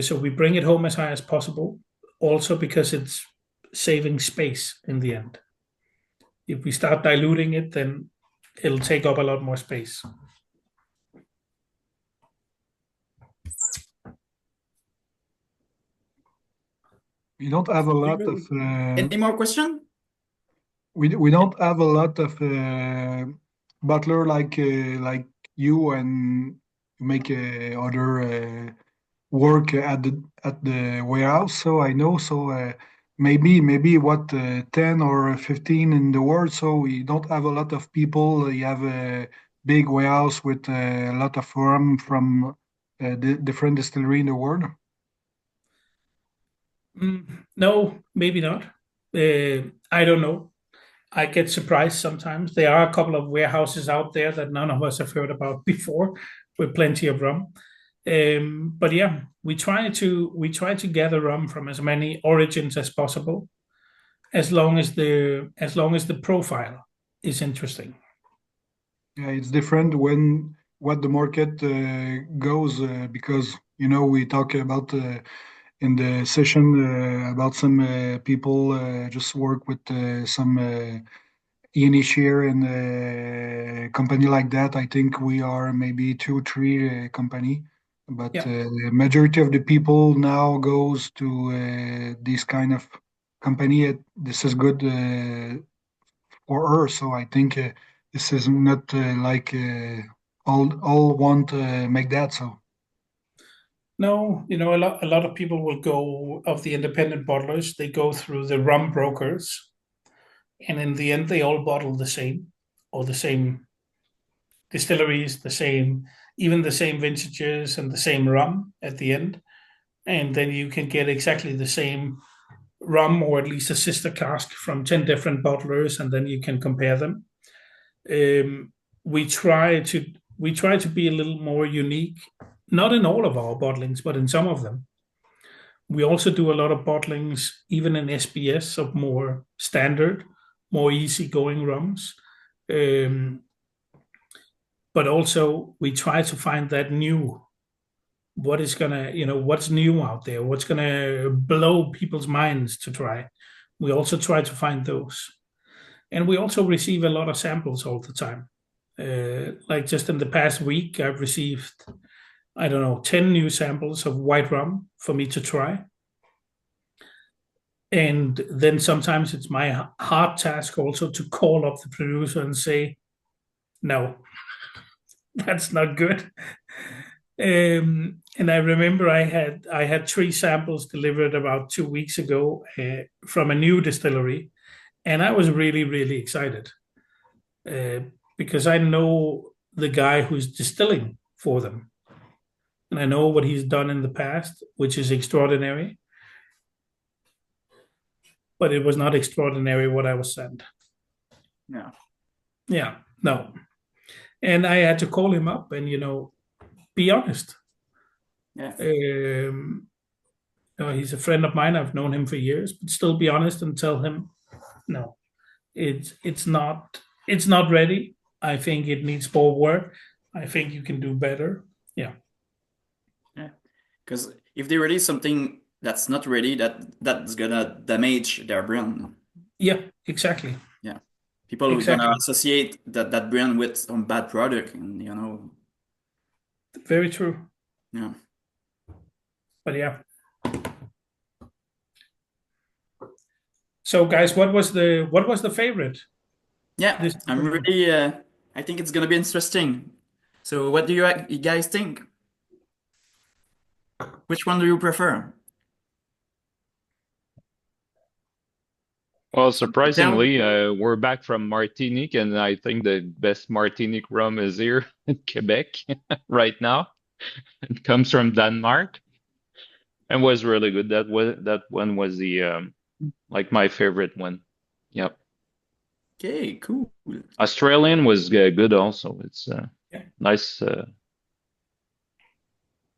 So we bring it home as high as possible, also because it's saving space in the end. If we start diluting it, then it'll take up a lot more space. We don't have a lot of Any more question? we don't have a lot of butler like you and make other work at the warehouse. So I know. So maybe what 10 or 15 in the world. So we don't have a lot of people. You have a big warehouse with a lot of rum from the different distillery in the world. No, maybe not. I don't know. I get surprised sometimes. There are a couple of warehouses out there that none of us have heard about before, with plenty of rum. But yeah, we try to gather rum from as many origins as possible, as long as the profile is interesting. Yeah, it's different when what the market goes because we talk about in the session about some people just work with some initiate and company like that. I think we are maybe two, three company, but Yeah. majority of the people now goes to this kind of company. This is good for her, so I think this is not like all want to make that. So No, a lot of people will go of the independent bottlers. They go through the rum brokers, and in the end, they all bottle the same, or the same distilleries, even the same vintages and the same rum at the end. And then you can get exactly the same rum, or at least a sister cask from 10 different bottlers, and then you can compare them. We try to be a little more unique, not in all of our bottlings, but in some of them. We also do a lot of bottlings, even in SBS, of more standard, more easygoing rums. But also we try to find that new, what's new out there, what's gonna blow people's minds to try. We also try to find those. And we also receive a lot of samples all the time. Like just in the past week, I've received, I don't know, 10 new samples of white rum for me to try. And then sometimes it's my hard task also to call up the producer and say, no, that's not good. And I remember I had 3 samples delivered about 2 weeks ago from a new distillery, and I was really, really excited because I know the guy who's distilling for them, and I know what he's done in the past, which is extraordinary. But it was not extraordinary what I was sent. Yeah. Yeah, no. And I had to call him up and, be honest. Yeah. He's a friend of mine. I've known him for years, but still be honest and tell him, no, it's not ready. I think it needs more work. I think you can do better. Yeah. Yeah. Because if they release something that's not ready, that's gonna damage their brand. Yeah, exactly. Yeah. People are gonna associate that brand with some bad product, and Very true. Yeah. But yeah. So guys, what was the favorite? Yeah, I'm really I think it's gonna be interesting. So, what do you guys think? Which one do you prefer? Well, Tell. surprisingly, we're back from Martinique, and I think the best Martinique rum is here in Quebec right now. It comes from Denmark and was really good. That one was the like my favorite one. Yep. Okay, cool. Australian was good also. It's Yeah. nice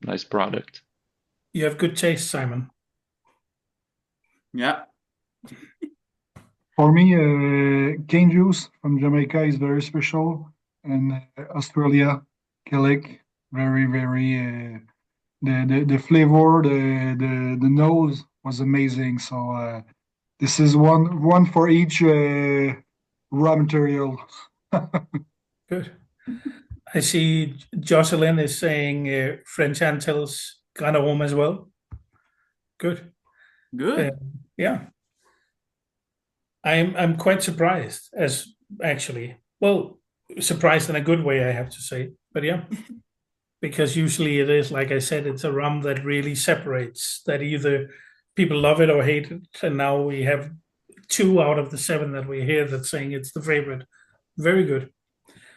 nice product. You have good taste, Simon. Yeah. For me, cane juice from Jamaica is very special, and Australia, Gaelic, very. The flavor, the nose was amazing. So this is one for each raw material. Good. I see Jocelyn is saying French Antilles Grand Arôme as well. Good. Good. Yeah. I'm quite surprised as actually. Well, surprised in a good way, I have to say. But yeah, because usually it is, like I said, it's a rum that really separates, that either people love it or hate it. And now we have 2 out of the 7 that we hear that's saying it's the favorite. Very good.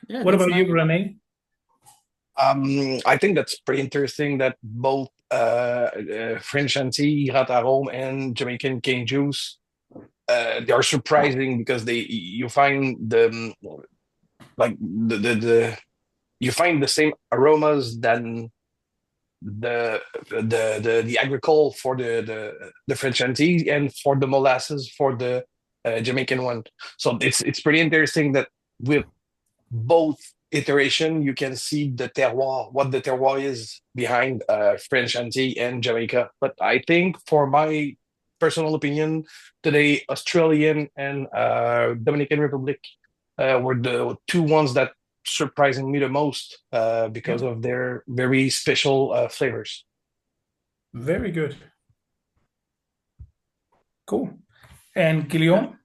Yeah, What that's about nice. you, Renee? I think that's pretty interesting that both French Antilles, Rat Arôme, and Jamaican cane juice they are surprising because you find like the you find the same aromas than the agricole for the French Antilles and for the molasses for the Jamaican one. So it's pretty interesting that with both iteration you can see the terroir, what the terroir is behind French Antilles and Jamaica. But I think for my personal opinion today, Australian and Dominican Republic were the 2 ones that surprising me the most because of their very special flavors. Very good. Cool. And Guillaume?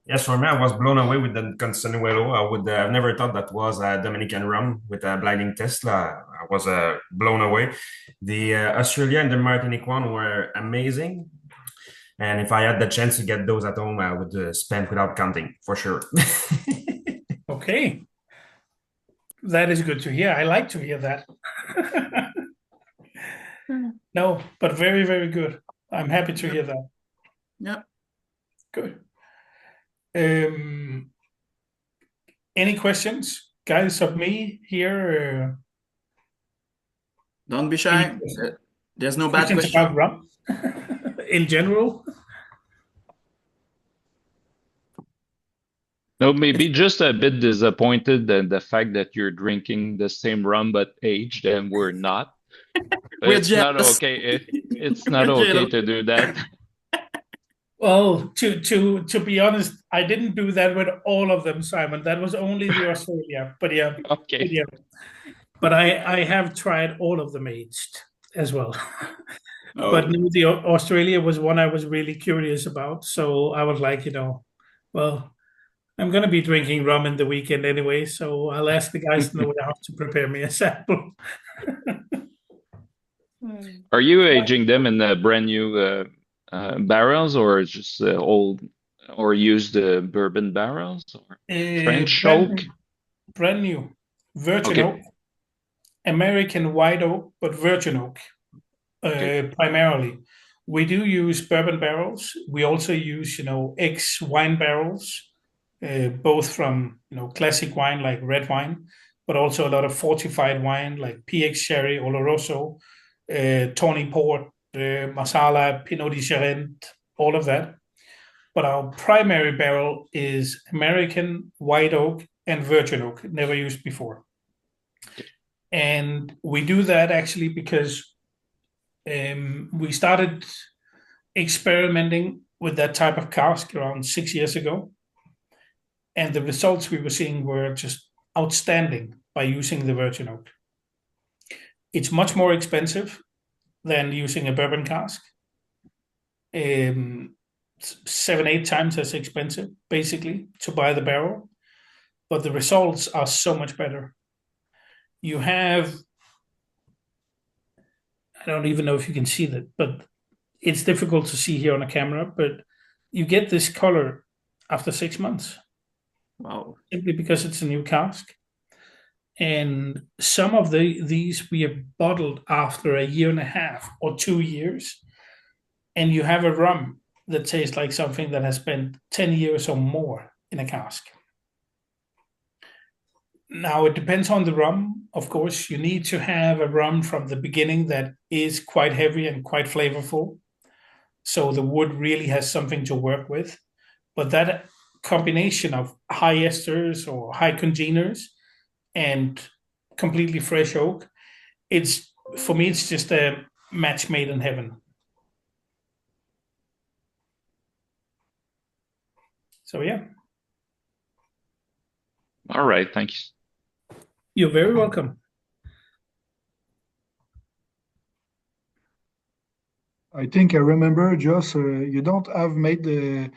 Yes, for me, I was blown away with the Consuelo. I've never thought that was a Dominican rum with a blinding test. I was blown away. The Australia and the Martinique one were amazing. And if I had the chance to get those at home, I would spend without counting for sure. Okay. That is good to hear. I like to hear that. No, but very, very good. I'm happy to hear that. Yep. Good. Any questions, guys, of me here? Don't be shy. There's no bad Questions question. about rum in general? No, maybe just a bit disappointed that the fact that you're drinking the same rum but aged and we're not. But We're it's not jealous. okay. It's not We're okay jealous. to do that. Well, to be honest, I didn't do that with all of them, Simon. That was only the Australia. But yeah, Okay. yeah. But I have tried all of them aged as well. But Oh, no, the Australia was one I was really curious about. So I was like, well, I'm going to be drinking rum in the weekend anyway. So I'll ask the guys in the warehouse to prepare me a sample. Are you aging them in brand new barrels or just old or used bourbon barrels or French oak? Brand new, virgin Okay. oak, American white oak, but virgin oak Okay. primarily. We do use bourbon barrels. We also use, ex wine barrels, both from classic wine like red wine, but also a lot of fortified wine like PX Sherry, Oloroso, Tawny Port, Masala, Pinot di Charente, all of that. But our primary barrel is American white oak and virgin oak, never used before. And we do that actually because we started experimenting with that type of cask around 6 years ago. And the results we were seeing were just outstanding by using the virgin oak. It's much more expensive than using a bourbon cask. 7, 8 times as expensive, basically, to buy the barrel, but the results are so much better. You have, I don't even know if you can see that, but it's difficult to see here on a camera, but you get this color after 6 months. Wow. Simply because it's a new cask. And some of these we have bottled after a year and a half or 2 years, and you have a rum that tastes like something that has spent 10 years or more in a cask. Now, it depends on the rum. Of course, you need to have a rum from the beginning that is quite heavy and quite flavorful. So the wood really has something to work with. But that combination of high esters or high congeners and completely fresh oak, it's, for me, it's just a match made in heaven. So yeah. All right, thanks. You're very welcome. I think I remember, Joss, you don't have made an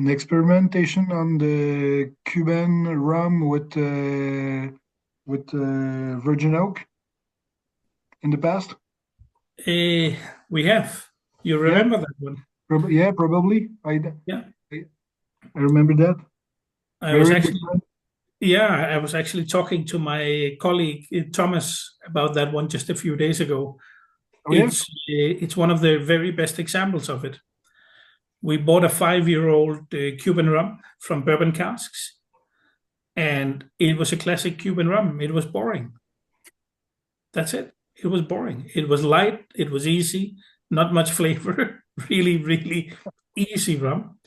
experimentation on the Cuban rum with virgin oak in the past? We have. You Yeah, remember that one? yeah, probably. Yeah. I remember that. I was Very actually, different. yeah, I was actually talking to my colleague Thomas about that one just a few days ago. Oh yeah, It's one of the very best examples of it. We bought a 5-year-old Cuban rum from bourbon casks, and it was a classic Cuban rum. It was boring. That's it. It was boring. It was light. It was easy. Not much flavor. Really, really easy rum.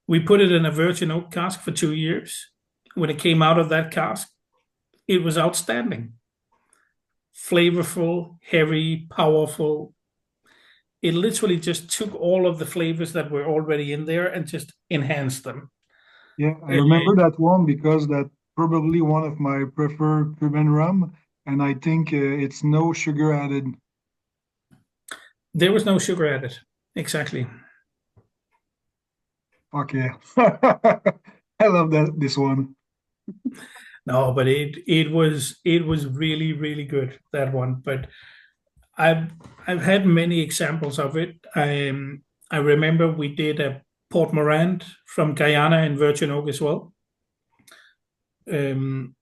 We put it in a virgin oak cask for 2 years. When it came out of that cask, it was outstanding. Flavorful, heavy, powerful. It literally just took all of the flavors that were already in there and just enhanced them. yeah. I Uh, remember that one because that probably one of my preferred Cuban rum, and I think it's no sugar added. there was no sugar added. Exactly. Fuck yeah. I love this one. No, but it was really, really good, that one. But I've I've had many examples of it. I remember we did a Port Morant from Guyana in virgin oak as well. And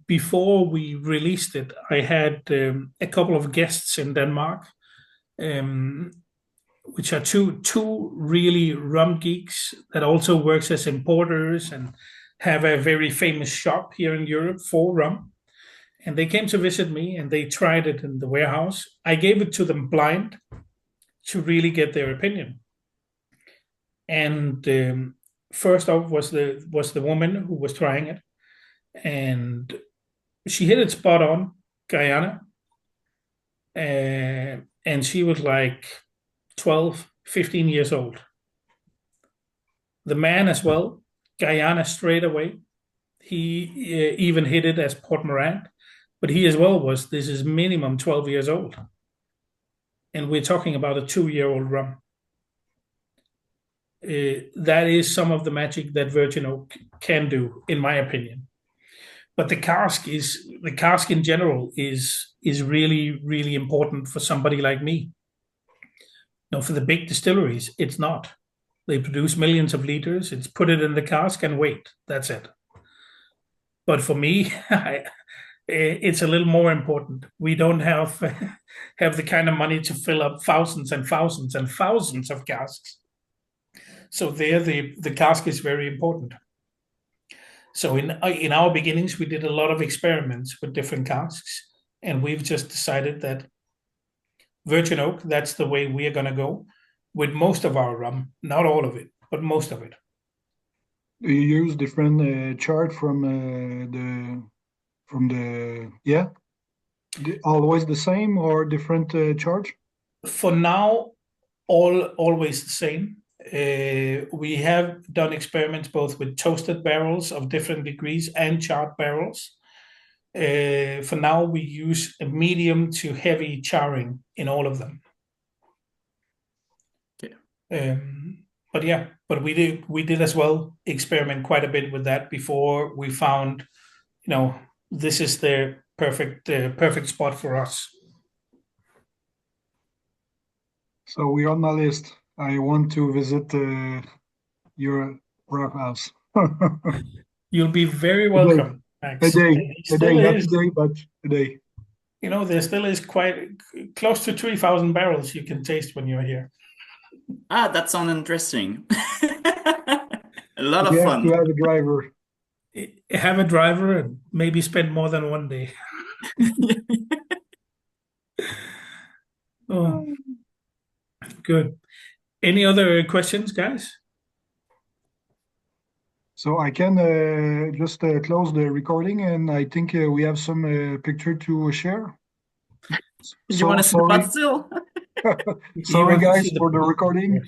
before we released it, I had a couple of guests in Denmark, um, which are two really rum geeks that also works as importers and have a very famous shop here in Europe for rum. And they came to visit me and they tried it in the warehouse. I gave it to them blind to really get their opinion. And first off was the woman who was trying it, and she hit it spot on, Guyana. And she was like 12, 15 years old. The man as well, Guyana straight away. He even hit it as Port Morant, but he as well this is minimum 12 years old. And we're talking about a 2-year-old rum. That is some of the magic that virgin oak can do, in my opinion. But the cask in general is really, really important for somebody like me. No, for the big distilleries, it's not. They produce millions of liters. It's put it in the cask and wait. That's it. But for me, it's a little more important. We don't have have the kind of money to fill up thousands and thousands and thousands of casks. So there, the cask is very important. So in our beginnings, we did a lot of experiments with different casks, and we've just decided that virgin oak, that's the way we are going to go with most of our rum. Not all of it, but most of it. Do you use different chart yeah, always the same or different chart? For now, always the same. We have done experiments both with toasted barrels of different degrees and charred barrels. For now, we use a medium to heavy charring in all of them. Okay. But yeah, but we did as well experiment quite a bit with that before we found, this is the perfect spot for us. So we're on my list. I want to visit your brew house. You'll be very welcome, Max. A There day, still not is, today, but a day. there still is quite close to 3,000 barrels you can taste when you're here. Ah, that sounds interesting. A lot We of have to fun. have a driver. Have a driver and maybe spend more than one day. Oh, good. Any other questions, guys? So I can just close the recording, and I think we have some picture to share. You want to see the Sorry, pot still? You sorry want to guys see the for the recording.